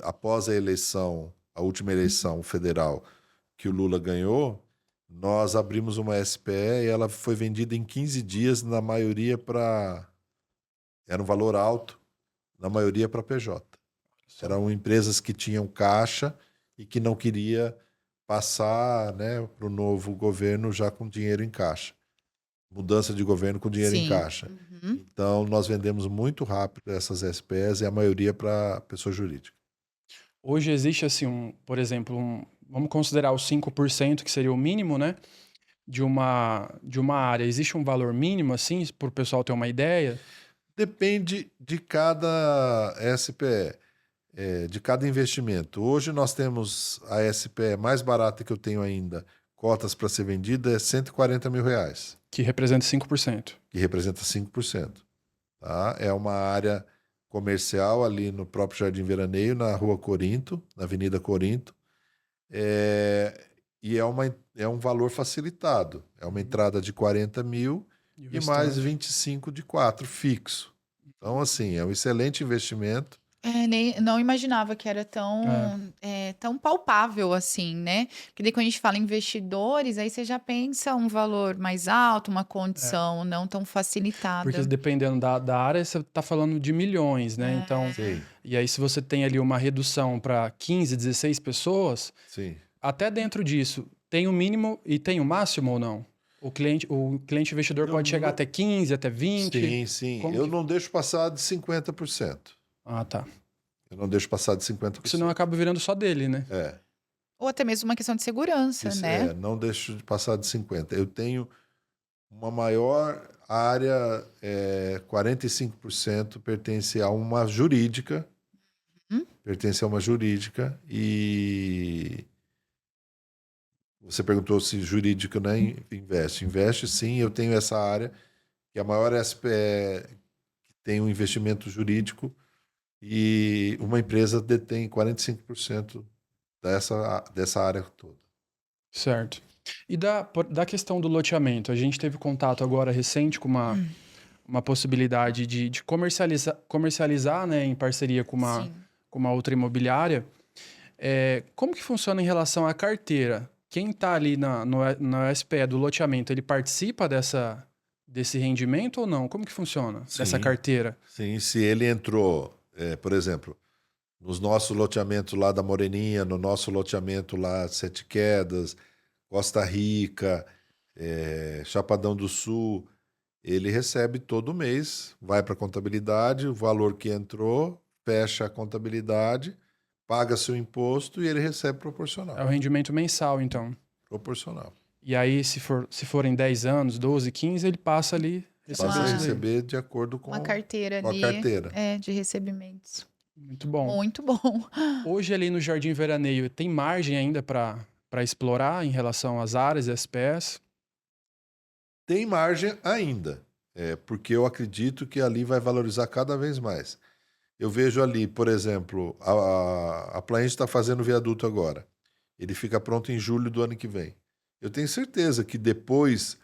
após a eleição, a última eleição federal que o Lula ganhou, nós abrimos uma SPE e ela foi vendida em 15 dias, na maioria para... Era um valor alto, na maioria para PJ. Eram empresas que tinham caixa e que não queria passar, né, para o novo governo já com dinheiro em caixa. Mudança de governo com dinheiro em caixa. Então, nós vendemos muito rápido essas SPEs e a maioria para pessoa jurídica. Hoje existe, assim, por exemplo, vamos considerar os 5%, que seria o mínimo, né? De uma área. Existe um valor mínimo, assim, para o pessoal ter uma ideia? Depende de cada SPE, de cada investimento. Hoje nós temos a SPE mais barata que eu tenho ainda, cotas para ser vendida, é R$140 mil. Que representa 5%. Que representa 5%. Tá? É uma área comercial ali no próprio Jardim Veraneio, na Rua Corinto, na Avenida Corinto. E é um valor facilitado. É uma entrada de 40 mil e mais 25 de 4 fixo. Então, assim, é um excelente investimento. Não imaginava que era tão palpável assim, né? Porque daí quando a gente fala investidores, aí você já pensa um valor mais alto, uma condição não tão facilitada. Porque dependendo da área, você está falando de milhões, né? Então, Sim. E aí se você tem ali uma redução para 15, 16 pessoas, Sim. até dentro disso, tem o mínimo e tem o máximo ou não? O cliente investidor pode chegar até 15, até 20? Sim. Como Eu não deixo passar de 50%. Ah, tá. Eu não deixo passar de 50%. Senão acaba virando só dele, né? Ou até mesmo uma questão de segurança, né? Não deixo de passar de 50%. Eu tenho uma maior área, 45% pertence a uma jurídica. Pertence a uma jurídica e... Você perguntou se jurídica, né, investe. Investe, sim. Eu tenho essa área, que é a maior SPE que tem um investimento jurídico e uma empresa detém 45% dessa área toda. Certo. E da questão do loteamento, a gente teve contato agora recente com uma possibilidade de comercializar, né, em parceria com uma outra imobiliária. Como que funciona em relação à carteira? Quem está ali no SPE do loteamento, ele participa desse rendimento ou não? Como que funciona dessa carteira? Sim, se ele entrou, por exemplo, nos nossos loteamentos lá da Moreninha, no nosso loteamento lá Sete Quedas, Costa Rica, Chapadão do Sul, ele recebe todo mês, vai para a contabilidade, o valor que entrou, fecha a contabilidade, paga seu imposto e ele recebe proporcional. É o rendimento mensal, então. Proporcional. E aí, se forem 10 anos, 12, 15, ele passa ali Passa a receber de acordo com uma carteira com a ali carteira. de recebimentos. Muito bom. Muito bom. Hoje ali no Jardim Veraneio, tem margem ainda para explorar em relação às áreas SPS? Tem margem ainda, porque eu acredito que ali vai valorizar cada vez mais. Eu vejo ali, por exemplo, a Plains está fazendo viaduto agora. ele fica pronto em julho do ano que vem. Eu tenho certeza que depois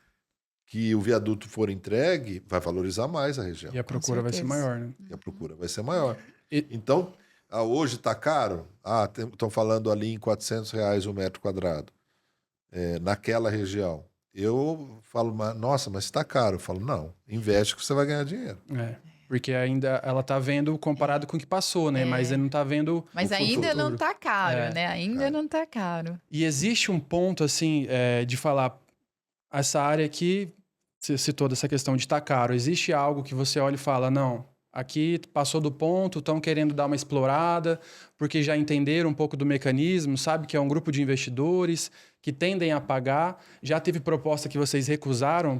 que o viaduto for entregue, vai valorizar mais a região. E a procura vai ser maior, né? E a procura vai ser maior. E- Então, hoje está caro? Estão falando ali em R$ 400 o metro quadrado, naquela região. Eu falo, nossa, mas está caro. Eu falo, não, investe que você vai ganhar dinheiro. Porque ainda ela tá vendo comparado com o que passou, né? Mas ele não tá vendo Mas o ainda futuro. não tá caro, né? Ainda não tá caro. E existe um ponto, assim, de falar, essa área aqui, você citou dessa questão de estar caro, existe algo que você olha e fala, não, aqui passou do ponto, estão querendo dar uma explorada, porque já entenderam um pouco do mecanismo, sabe que é um grupo de investidores que tendem a pagar, já teve proposta que vocês recusaram?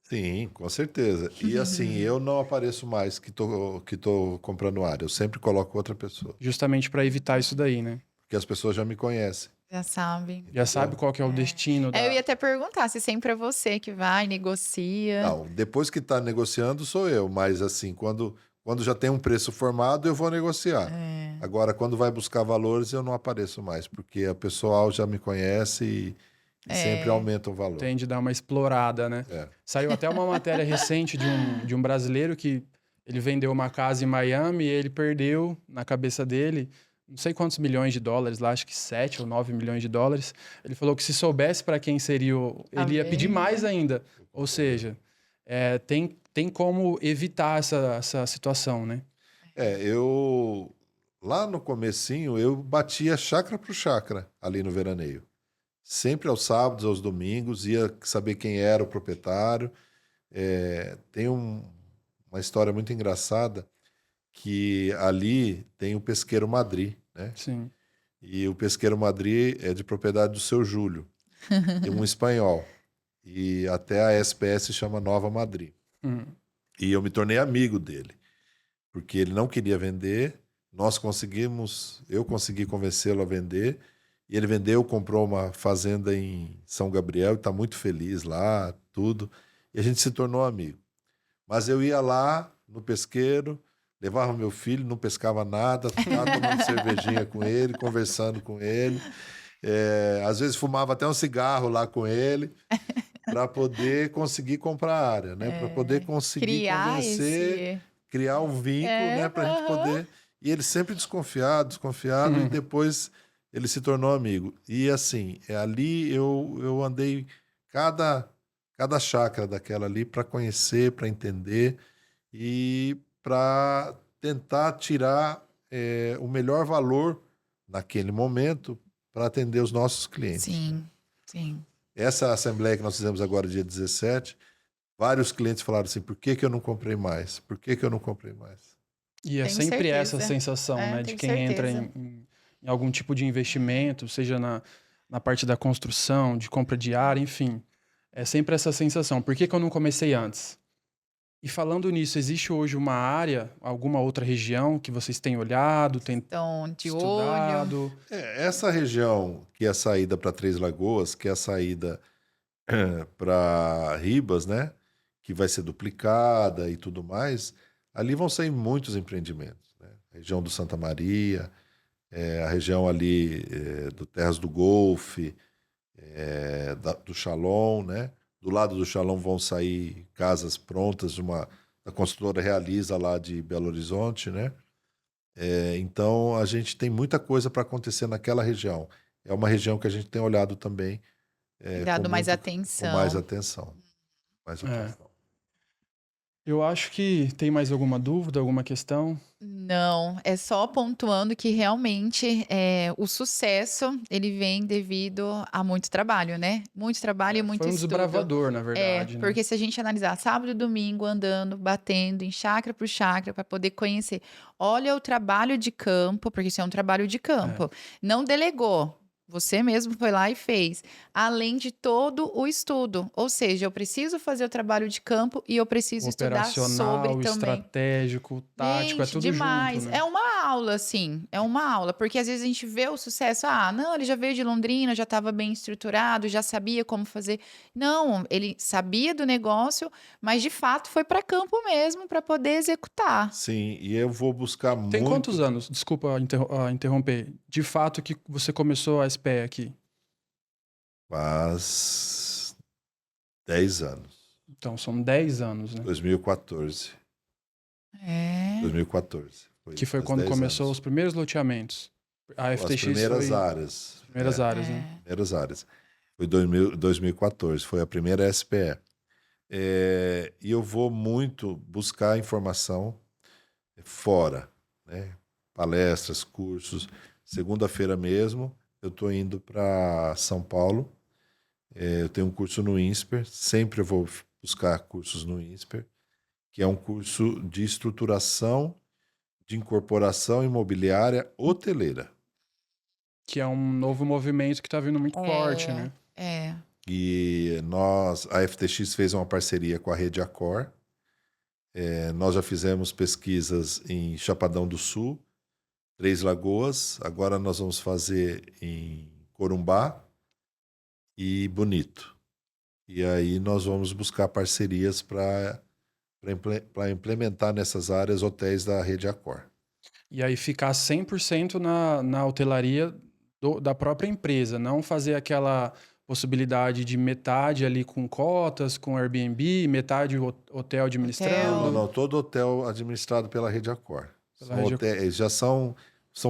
Sim, com certeza. E assim, eu não apareço mais que tô comprando área. Eu sempre coloco outra pessoa. Justamente para evitar isso daí, né? Porque as pessoas já me conhecem. Já sabem. Já sabe qual que é o destino da... Eu ia até perguntar se sempre é você que vai, negocia. Não, depois que está negociando sou eu. Mas assim, quando já tem um preço formado, eu vou negociar. Agora, quando vai buscar valores, eu não apareço mais. Porque a pessoal já me conhece e sempre aumenta o valor. Tende a dar uma explorada, né? Saiu até uma matéria recente de um brasileiro que ele vendeu uma casa em Miami e ele perdeu na cabeça dele não sei quantos milhões de dólares lá, acho que 7 ou 9 milhões de dólares. Ele falou que se soubesse para quem seria, ele ia pedir mais ainda. Ou seja, tem como evitar essa situação, né? Eu... Lá no comecinho, eu batia chácara por chácara ali no veraneio. Sempre aos sábados, aos domingos, ia saber quem era o proprietário. Tem uma história muito engraçada que ali tem o Pesqueiro Madrid, né? Sim. E o Pesqueiro Madrid é de propriedade do seu Júlio, um espanhol. E até a SPS chama Nova Madrid. E eu me tornei amigo dele, porque ele não queria vender, eu consegui convencê-lo a vender, e ele vendeu, comprou uma fazenda em São Gabriel, e está muito feliz lá, tudo. E a gente se tornou amigo. Mas eu ia lá no pesqueiro, levava meu filho, não pescava nada, ficava tomando cervejinha com ele, conversando com ele. Às vezes fumava até um cigarro lá com ele, para poder conseguir comprar a área, né? Para poder conseguir convencer, criar um vínculo, né? Para a gente poder... E ele sempre desconfiado, e depois ele se tornou amigo. E assim, ali eu andei cada chácara daquela ali para conhecer, para entender e para tentar tirar o melhor valor naquele momento para atender os nossos clientes. Sim, sim. Essa assembleia que nós fizemos agora, dia 17, vários clientes falaram assim, por que eu não comprei mais? Por que eu não comprei mais? E é Tenho sempre certeza. essa sensação, né? De quem entra em algum tipo de investimento, seja na parte da construção, de compra de área, enfim. É sempre essa sensação. Por que eu não comecei antes? E falando nisso, existe hoje uma área, alguma outra região que vocês têm olhado, têm Então, de estudado? olho. Essa região que é a saída para Três Lagoas, que é a saída para Ribas, né? Que vai ser duplicada e tudo mais, ali vão sair muitos empreendimentos, né? A região do Santa Maria, a região ali do Terras do Golfe, do Shalom, né? Do lado do Shalom vão sair casas prontas, da construtora Realiza lá de Belo Horizonte, né? Então a gente tem muita coisa para acontecer naquela região. É uma região que a gente tem olhado também Dado mais com atenção. mais atenção. Mais atenção. Eu acho que tem mais alguma dúvida, alguma questão? Não, é só pontuando que realmente o sucesso ele vem devido a muito trabalho, né? Muito trabalho e muito Foi um estudo. desbravador, na verdade. né? Porque se a gente analisar sábado e domingo andando, batendo em chácara por chácara para poder conhecer, olha o trabalho de campo, porque isso é um trabalho de campo. Não delegou. Você mesmo foi lá e fez, além de todo o estudo. Ou seja, eu preciso fazer o trabalho de campo e eu preciso estudar sobre Operacional, também. estratégico, tático, é Gente, tudo demais. junto, né? É uma aula, assim. É uma aula. Porque às vezes a gente vê o sucesso. Ah, não, ele já veio de Londrina, já estava bem estruturado, já sabia como fazer. Não, ele sabia do negócio, mas de fato foi para campo mesmo para poder executar. Sim, e eu vou buscar Tem muito. quantos anos? Desculpa interromper. De fato que você começou a SPE aqui? Faz 10 anos. Então, são 10 anos, né? 2014. É. 2014. Que foi faz quando 10 começou anos. os primeiros loteamentos. A As FTX primeiras foi... áreas. Primeiras É, áreas, né? primeiras áreas. Foi 2014, foi a primeira SPE. E eu vou muito buscar informação fora, né? Palestras, cursos. Segunda-feira mesmo, eu estou indo para São Paulo. Eu tenho um curso no INSPER, sempre eu vou buscar cursos no INSPER, que é um curso de estruturação de incorporação imobiliária hoteleira. Que é um novo movimento que está vindo muito forte, né? É. E a FTX fez uma parceria com a Rede Accor. Nós já fizemos pesquisas em Chapadão do Sul, Três Lagoas. Agora nós vamos fazer em Corumbá e Bonito. E aí nós vamos buscar parcerias para implementar nessas áreas hotéis da Rede Accor. E aí ficar 100% na hotelaria da própria empresa, não fazer aquela possibilidade de metade ali com cotas, com Airbnb, metade hotel administrando. Não, todo hotel administrado pela Rede Accor. Pela Rede Hotéis, já são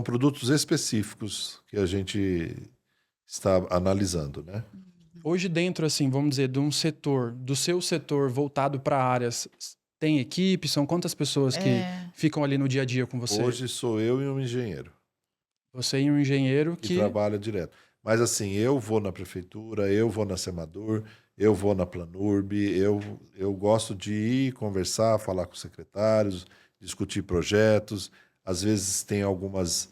produtos específicos que a gente está analisando, né? Hoje dentro, assim, vamos dizer, do seu setor voltado para áreas, tem equipe? São quantas pessoas que ficam ali no dia a dia com você? Hoje sou eu e um engenheiro. Você e um engenheiro que trabalha direto. Mas assim, eu vou na prefeitura, eu vou na Semador, eu vou na Planurb, eu gosto de ir conversar, falar com os secretários, discutir projetos. Às vezes tem algumas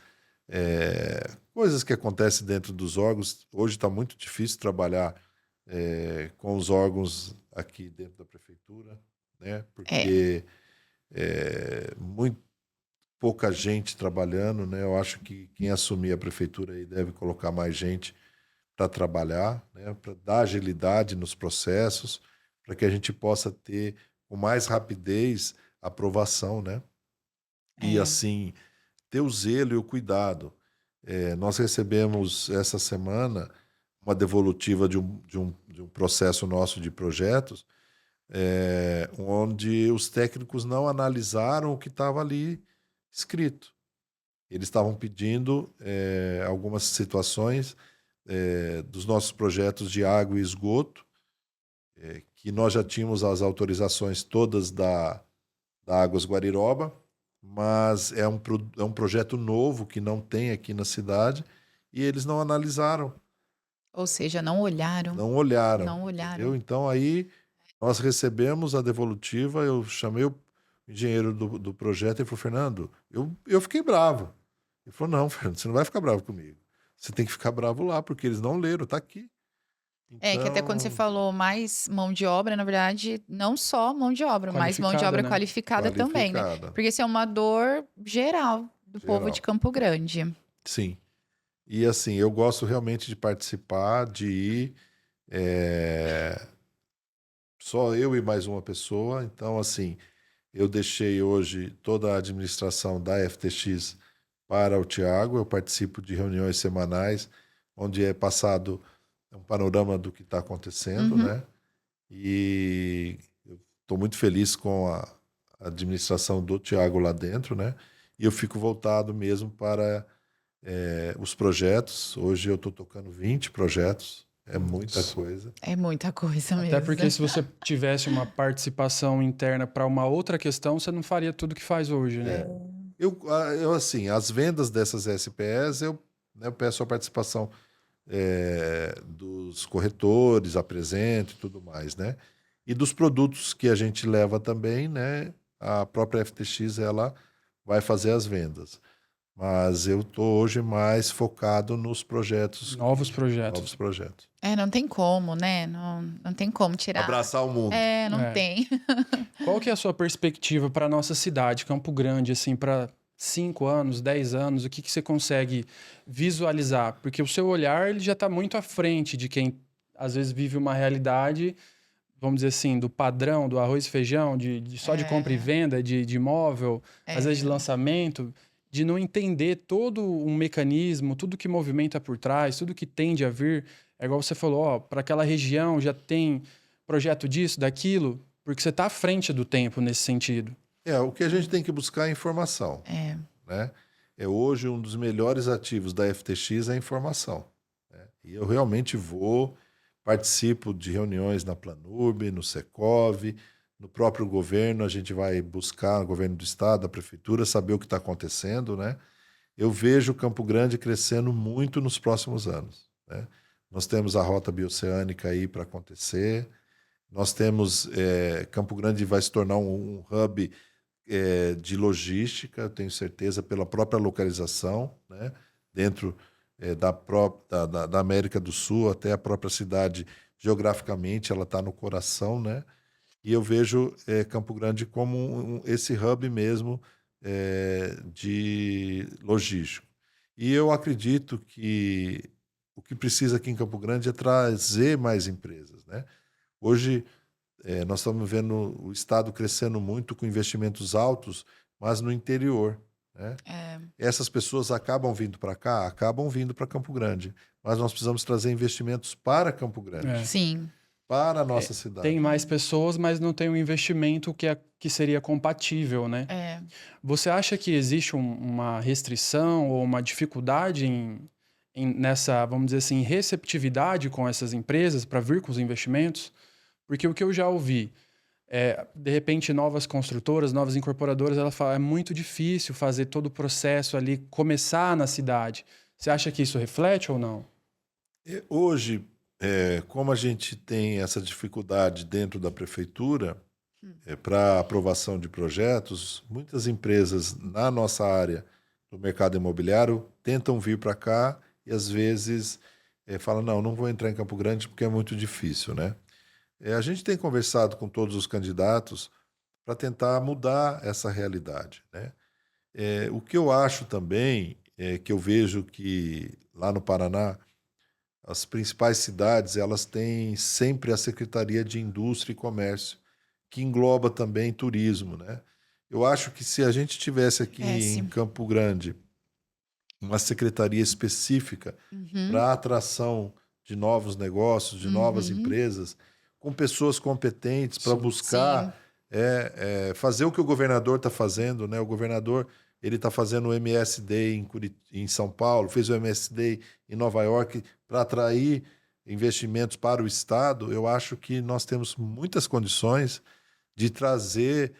coisas que acontecem dentro dos órgãos. Hoje está muito difícil trabalhar com os órgãos aqui dentro da prefeitura, né? Porque muito pouca gente trabalhando, né? Eu acho que quem assumir a prefeitura aí deve colocar mais gente para trabalhar, né? Para dar agilidade nos processos, para que a gente possa ter com mais rapidez aprovação, né? E assim ter o zelo e o cuidado. Nós recebemos essa semana uma devolutiva de um processo nosso de projetos, onde os técnicos não analisaram o que estava ali escrito. Eles estavam pedindo algumas situações dos nossos projetos de água e esgoto, que nós já tínhamos as autorizações todas da Águas Guariroba, mas é um projeto novo que não tem aqui na cidade e eles não analisaram. Ou seja, não olharam. Não olharam. Não olharam. Entendeu? Então aí nós recebemos a devolutiva, eu chamei o engenheiro do projeto e falou: Fernando, eu fiquei bravo. Ele falou: não, Fernando, você não vai ficar bravo comigo. Você tem que ficar bravo lá, porque eles não leram, tá aqui. Então... que até quando você falou mais mão de obra, na verdade, não só mão de obra, mas mão de obra qualificada também, né? Porque isso é uma dor geral do povo de Campo Grande. Sim. E assim, eu gosto realmente de participar, de ir. Só eu e mais uma pessoa. Então, assim, eu deixei hoje toda a administração da FTX para o Thiago. Eu participo de reuniões semanais, onde é passado um panorama do que está acontecendo, né? E eu estou muito feliz com a administração do Thiago lá dentro, né? E eu fico voltado mesmo para os projetos. Hoje eu estou tocando 20 projetos. É muita coisa. É muita coisa mesmo. Até porque se você tivesse uma participação interna para uma outra questão, você não faria tudo que faz hoje, né? Eu assim, as vendas dessas SPEs, eu peço a participação dos corretores, apresento e tudo mais, né? E dos produtos que a gente leva também, né? A própria FTX, ela vai fazer as vendas. Mas eu estou hoje mais focado nos projetos. Novos projetos. Novos projetos. Não tem como, né? Não tem como tirar. Abraçar o mundo. Não tem. Qual que é a sua perspectiva para a nossa cidade, Campo Grande, assim, para 5 anos, 10 anos? O que você consegue visualizar? Porque o seu olhar ele já está muito à frente de quem, às vezes, vive uma realidade, vamos dizer assim, do padrão, do arroz e feijão, só de compra e venda, de imóvel, às vezes de lançamento, de não entender todo um mecanismo, tudo que movimenta por trás, tudo que tende a vir. É igual você falou, ó, para aquela região já tem projeto disso, daquilo, porque você está à frente do tempo nesse sentido. O que a gente tem que buscar é informação. Né? Hoje um dos melhores ativos da FTX é a informação. Né? E eu realmente participo de reuniões na Planurb, no Secov, no próprio governo, a gente vai buscar, no governo do estado, da prefeitura, saber o que está acontecendo. Né? Eu vejo Campo Grande crescendo muito nos próximos anos. Né? Nós temos a rota bioceânica aí para acontecer. Nós temos Campo Grande vai se tornar um hub de logística, eu tenho certeza, pela própria localização, né? Dentro da América do Sul, até a própria cidade, geograficamente, ela está no coração, né? E eu vejo Campo Grande como esse hub mesmo de logístico. E eu acredito que o que precisa aqui em Campo Grande é trazer mais empresas, né? Hoje, nós estamos vendo o estado crescendo muito com investimentos altos, mas no interior. Né? Essas pessoas acabam vindo para cá, acabam vindo para Campo Grande, mas nós precisamos trazer investimentos para Campo Grande. Sim. Para a nossa cidade. Tem mais pessoas, mas não tem um investimento que seria compatível, né? Você acha que existe uma restrição ou uma dificuldade nessa, vamos dizer assim, receptividade com essas empresas para vir com os investimentos? Porque o que eu já ouvi de repente, novas construtoras, novas incorporadoras, ela fala, é muito difícil fazer todo o processo ali, começar na cidade. Você acha que isso reflete ou não? Hoje, como a gente tem essa dificuldade dentro da prefeitura para aprovação de projetos, muitas empresas na nossa área do mercado imobiliário tentam vir para cá e às vezes falam, não vou entrar em Campo Grande porque é muito difícil, né? A gente tem conversado com todos os candidatos para tentar mudar essa realidade. Né? O que eu acho também é que eu vejo que lá no Paraná, as principais cidades elas têm sempre a Secretaria de Indústria e Comércio, que engloba também turismo. Né? Eu acho que se a gente tivesse aqui em Campo Grande uma secretaria específica para a atração de novos negócios, de novas empresas, com pessoas competentes para buscar fazer o que o governador está fazendo, né? O governador ele está fazendo o MSD em São Paulo, fez o MSD em Nova York para atrair investimentos para o estado. Eu acho que nós temos muitas condições de trazer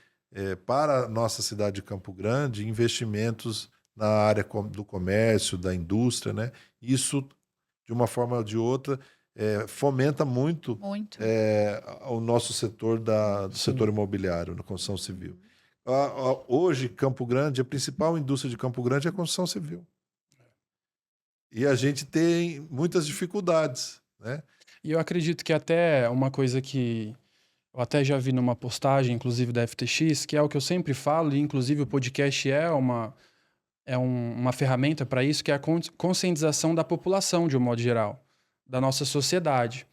para a nossa cidade de Campo Grande investimentos na área do comércio, da indústria, né? Isso, de uma forma ou de outra, fomenta muito. O nosso setor do setor imobiliário, na construção civil. Hoje, Campo Grande, a principal indústria de Campo Grande é a construção civil. E a gente tem muitas dificuldades. Né? E eu acredito que até uma coisa que eu até já vi numa postagem, inclusive da FTX, que é o que eu sempre falo, e inclusive o podcast é uma ferramenta para isso, que é a conscientização da população, de um modo geral, da nossa sociedade.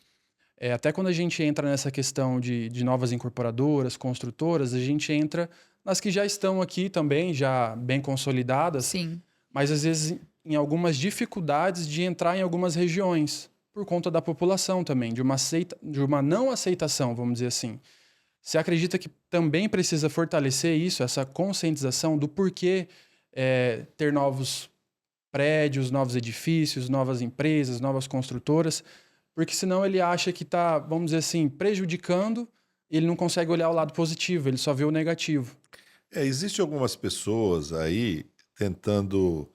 Até quando a gente entra nessa questão de novas incorporadoras, construtoras, a gente entra nas que já estão aqui também, já bem consolidadas, mas às vezes em algumas dificuldades de entrar em algumas regiões, por conta da população também, de uma não aceitação, vamos dizer assim. Você acredita que também precisa fortalecer isso, essa conscientização do porquê ter novos prédios, novos edifícios, novas empresas, novas construtoras, porque senão ele acha que está, vamos dizer assim, prejudicando, e ele não consegue olhar o lado positivo, ele só vê o negativo. Existem algumas pessoas aí tentando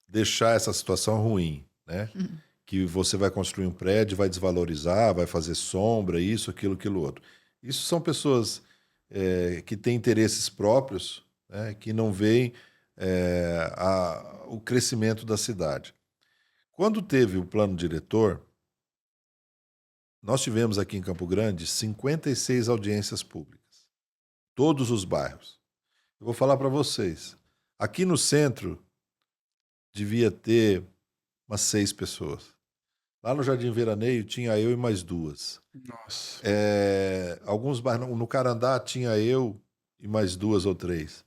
deixar essa situação ruim, né? Que você vai construir um prédio, vai desvalorizar, vai fazer sombra, isso, aquilo outro. Isso são pessoas que têm interesses próprios, né? Que não veem o crescimento da cidade. Quando teve o plano diretor, nós tivemos aqui em Campo Grande 56 audiências públicas, todos os bairros. Eu vou falar para vocês. Aqui no centro, devia ter umas 6 pessoas. Lá no Jardim Veraneio tinha eu e mais 2. Nossa. Alguns bairros, no Carandá tinha eu e mais 2 ou 3.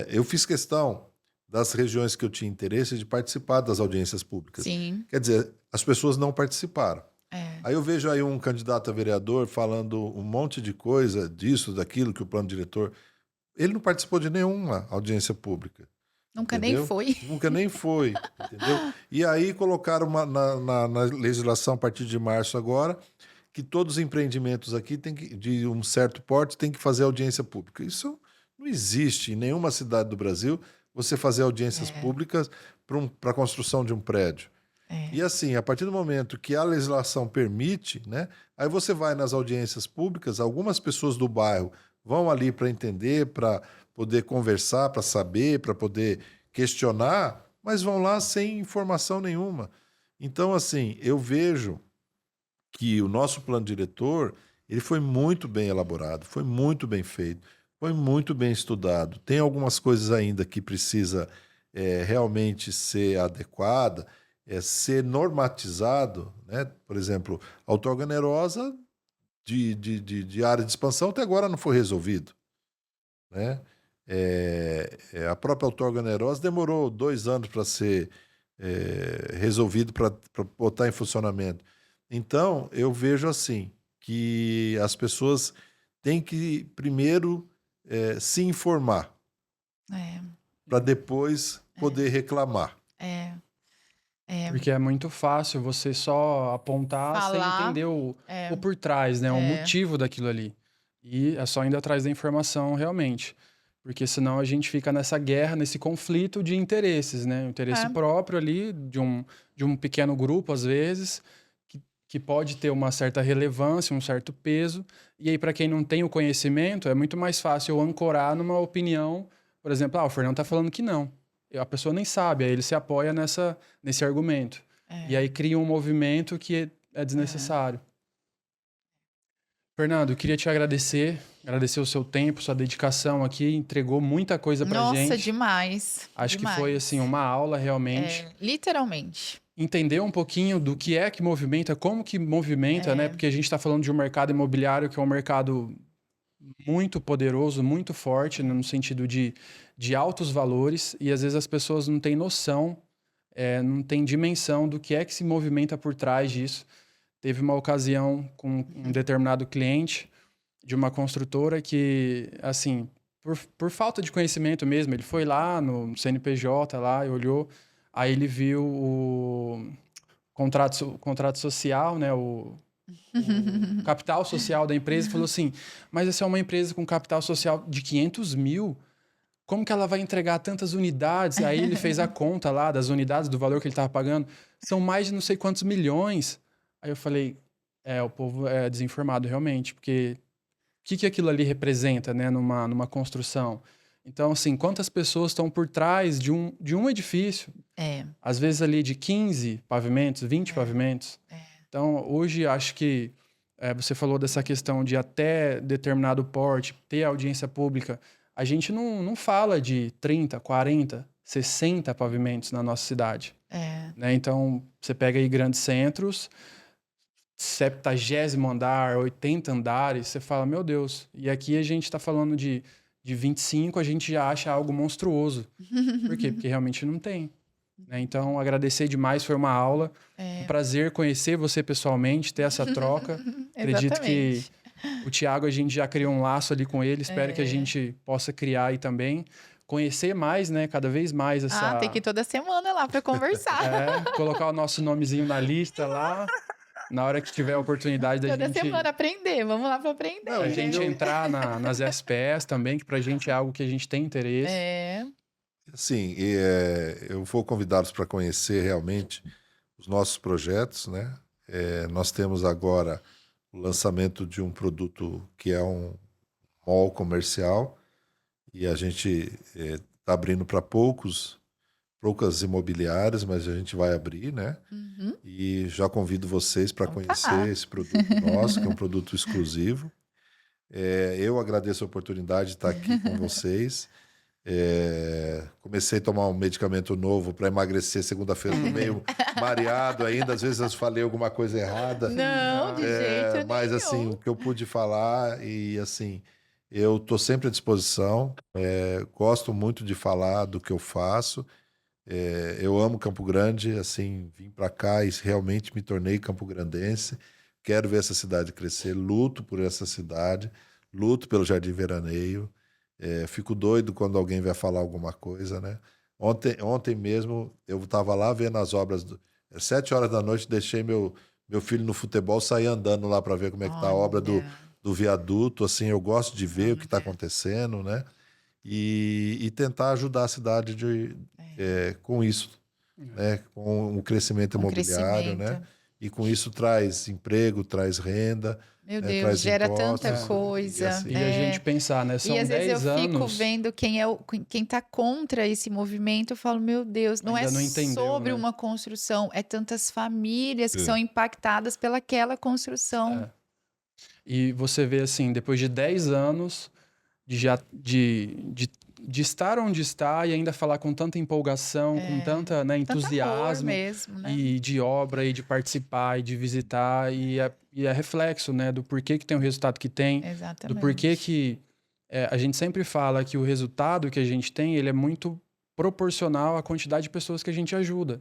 Eu fiz questão das regiões que eu tinha interesse de participar das audiências públicas. Sim. Quer dizer, as pessoas não participaram. É. Aí eu vejo aí um candidato a vereador falando um monte de coisa, disso, daquilo, que o plano diretor... Ele não participou de nenhuma audiência pública. Nunca Entendeu? nem foi. Nunca nem foi, entendeu? E aí colocaram na legislação a partir de março agora que todos os empreendimentos aqui de um certo porte tem que fazer audiência pública. Isso não existe em nenhuma cidade do Brasil, você fazer audiências públicas para a construção de um prédio. E assim, a partir do momento que a legislação permite, né, aí você vai nas audiências públicas, algumas pessoas do bairro vão ali para entender, para poder conversar, para saber, para poder questionar, mas vão lá sem informação nenhuma. Então, assim, eu vejo que o nosso plano diretor, ele foi muito bem elaborado, foi muito bem feito, foi muito bem estudado. Tem algumas coisas ainda que precisa realmente ser adequada, ser normatizado, né? Por exemplo, a outorga onerosa de área de expansão até agora não foi resolvido, né? A própria outorga onerosa demorou 2 anos para ser resolvido, para botar em funcionamento. Então, eu vejo assim, que as pessoas têm que primeiro se informar, para depois poder reclamar. Porque é muito fácil você só apontar sem Falar, entender o por trás, né? O motivo daquilo ali. E é só indo atrás da informação realmente. Porque senão a gente fica nessa guerra, nesse conflito de interesses, né? O interesse próprio ali de um pequeno grupo, às vezes, que pode ter uma certa relevância, um certo peso. E aí, para quem não tem o conhecimento, é muito mais fácil eu ancorar numa opinião. Por exemplo, o Fernando está falando que não. A pessoa nem sabe, aí ele se apoia nesse argumento. E aí cria um movimento que é desnecessário. Fernando, eu queria te agradecer o seu tempo, sua dedicação aqui, entregou muita coisa pra gente. Nossa, demais. Acho que foi assim uma aula realmente. Literalmente. Entender um pouquinho do que é que movimenta, como que movimenta, né? Porque a gente está falando de um mercado imobiliário que é um mercado muito poderoso, muito forte, né? No sentido de altos valores, e às vezes as pessoas não têm noção, não têm dimensão do que é que se movimenta por trás disso. Teve uma ocasião com um determinado cliente de uma construtora que, assim, por falta de conhecimento mesmo, ele foi lá no CNPJ lá e olhou, aí ele viu o contrato social, né, o capital social da empresa e falou assim, mas essa é uma empresa com capital social de 500 mil, como que ela vai entregar tantas unidades? Aí ele fez a conta lá das unidades, do valor que ele estava pagando, são mais de não sei quantos milhões. Aí eu falei, o povo é desinformado realmente, porque o que aquilo ali representa, né, numa construção? Então, assim, quantas pessoas estão por trás de um edifício? Às vezes ali de 15 pavimentos, 20 pavimentos. Então, hoje, acho que você falou dessa questão de até determinado porte, ter audiência pública. A gente não fala de 30, 40, 60 pavimentos na nossa cidade. Né? Então, você pega aí grandes centros, 70º andar, 80 andares, você fala, meu Deus. E aqui a gente está falando de 25, a gente já acha algo monstruoso. Por quê? Porque realmente não tem. Né? Então, agradecer demais, foi uma aula. Um prazer conhecer você pessoalmente, ter essa troca. Acredito que o Thiago, a gente já criou um laço ali com ele. Espero que a gente possa criar aí também. Conhecer mais, né? Cada vez mais essa... tem que ir toda semana lá para conversar. Colocar o nosso nomezinho na lista lá. Na hora que tiver a oportunidade da gente... Toda semana aprender, vamos lá para aprender. A gente entrar nas SPS também, que pra gente é algo que a gente tem interesse. Sim, eu vou convidá-los para conhecer realmente os nossos projetos, né? Nós temos agora o lançamento de um produto que é um mall comercial e a gente está abrindo para poucas imobiliárias, mas a gente vai abrir, né? E já convido vocês para conhecer esse produto nosso, que é um produto exclusivo. Eu agradeço a oportunidade de estar aqui com vocês. Comecei a tomar um medicamento novo para emagrecer segunda-feira, tô meio mareado ainda, às vezes eu falei alguma coisa errada. Não, de jeito mas nenhum. assim, o que eu pude falar e assim, eu estou sempre à disposição, gosto muito de falar do que eu faço. Eu amo Campo Grande, assim, vim para cá e realmente me tornei campograndense. Quero ver essa cidade crescer, luto por essa cidade, luto pelo Jardim Veraneio. Fico doido quando alguém vai falar alguma coisa, né? Ontem mesmo eu estava lá vendo as obras. 7 horas da noite, deixei meu filho no futebol, saí andando lá para ver como é que tá a obra do viaduto. Assim, eu gosto de ver o que está acontecendo, né? E tentar ajudar a cidade com isso, né? Com o crescimento imobiliário, né? E com isso traz emprego, traz renda. Meu Deus, gera tanta coisa. E, assim, e a gente pensar, né? São 10 anos. E às vezes eu fico vendo quem tá contra esse movimento, eu falo, meu Deus, não ainda é não entendeu, sobre né? uma construção, é tantas famílias que são impactadas pelaquela construção. E você vê assim, depois de 10 anos de estar onde está e ainda falar com tanta empolgação, com tanta, né, entusiasmo mesmo, né? e de obra e de participar e de visitar e é reflexo, né, do porquê que tem o resultado que tem, Exatamente. do porquê que a gente sempre fala que o resultado que a gente tem, ele é muito proporcional à quantidade de pessoas que a gente ajuda.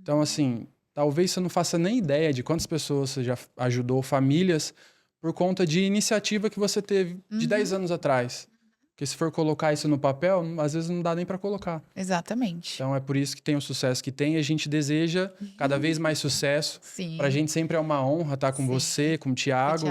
Então, assim, talvez você não faça nem ideia de quantas pessoas você já ajudou, famílias, por conta de iniciativa que você teve de 10 anos atrás. Porque se for colocar isso no papel, às vezes não dá nem para colocar. Exatamente. Então é por isso que tem o sucesso que tem e a gente deseja cada vez mais sucesso. Sim. Pra gente sempre é uma honra estar com você, com o Thiago.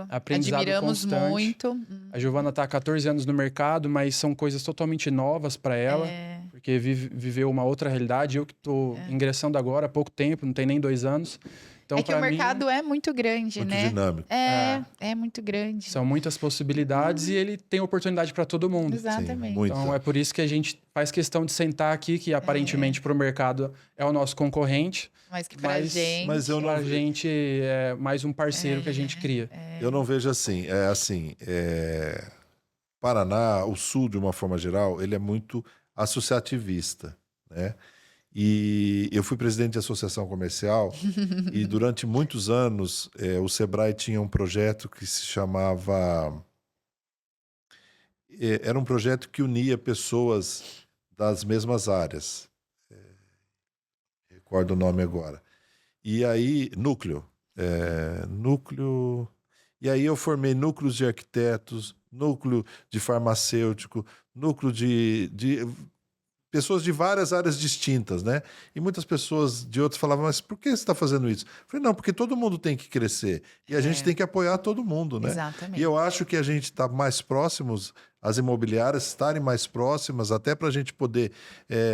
Aprendizado admiramos constante. muito. A Giovana tá há 14 anos no mercado, mas são coisas totalmente novas para ela. Porque viveu uma outra realidade. Eu que tô ingressando agora há pouco tempo, não tem nem 2 anos. Então, que o mercado é muito grande, muito né? dinâmico. É muito grande. São muitas possibilidades e ele tem oportunidade para todo mundo. Exatamente. Sim, então é por isso que a gente faz questão de sentar aqui, que aparentemente para o mercado é o nosso concorrente. Mas que pra gente... Mas eu não pra gente é mais um parceiro que a gente cria. Eu não vejo assim. Paraná, o Sul, de uma forma geral, ele é muito associativista, né? E eu fui presidente de associação comercial e durante muitos anos o Sebrae tinha um projeto que se chamava... Era um projeto que unia pessoas das mesmas áreas. Recordo o nome agora. E aí, núcleo. E aí eu formei núcleos de arquitetos, núcleo de farmacêutico, núcleo de pessoas de várias áreas distintas, né? E muitas pessoas de outras falavam, mas por que você está fazendo isso? Eu falei, não, porque todo mundo tem que crescer. E a gente tem que apoiar todo mundo, né? Exatamente. E eu acho que a gente está mais próximos, as imobiliárias estarem mais próximas, até para a gente poder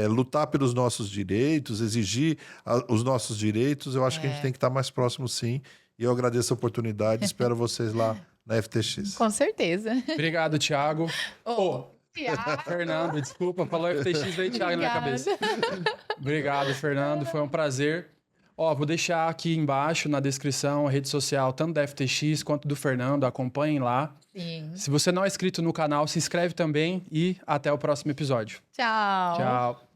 lutar pelos nossos direitos, exigir os nossos direitos. Eu acho que a gente tem que estar mais próximo, sim. E eu agradeço a oportunidade, espero vocês lá na FTX. Com certeza. Obrigado, Thiago. Fernando, desculpa, falou FTX, veio Thiago na minha cabeça. Obrigado, Fernando, foi um prazer. Vou deixar aqui embaixo na descrição a rede social, tanto da FTX quanto do Fernando, acompanhem lá. Sim. Se você não é inscrito no canal, se inscreve também e até o próximo episódio. Tchau. Tchau.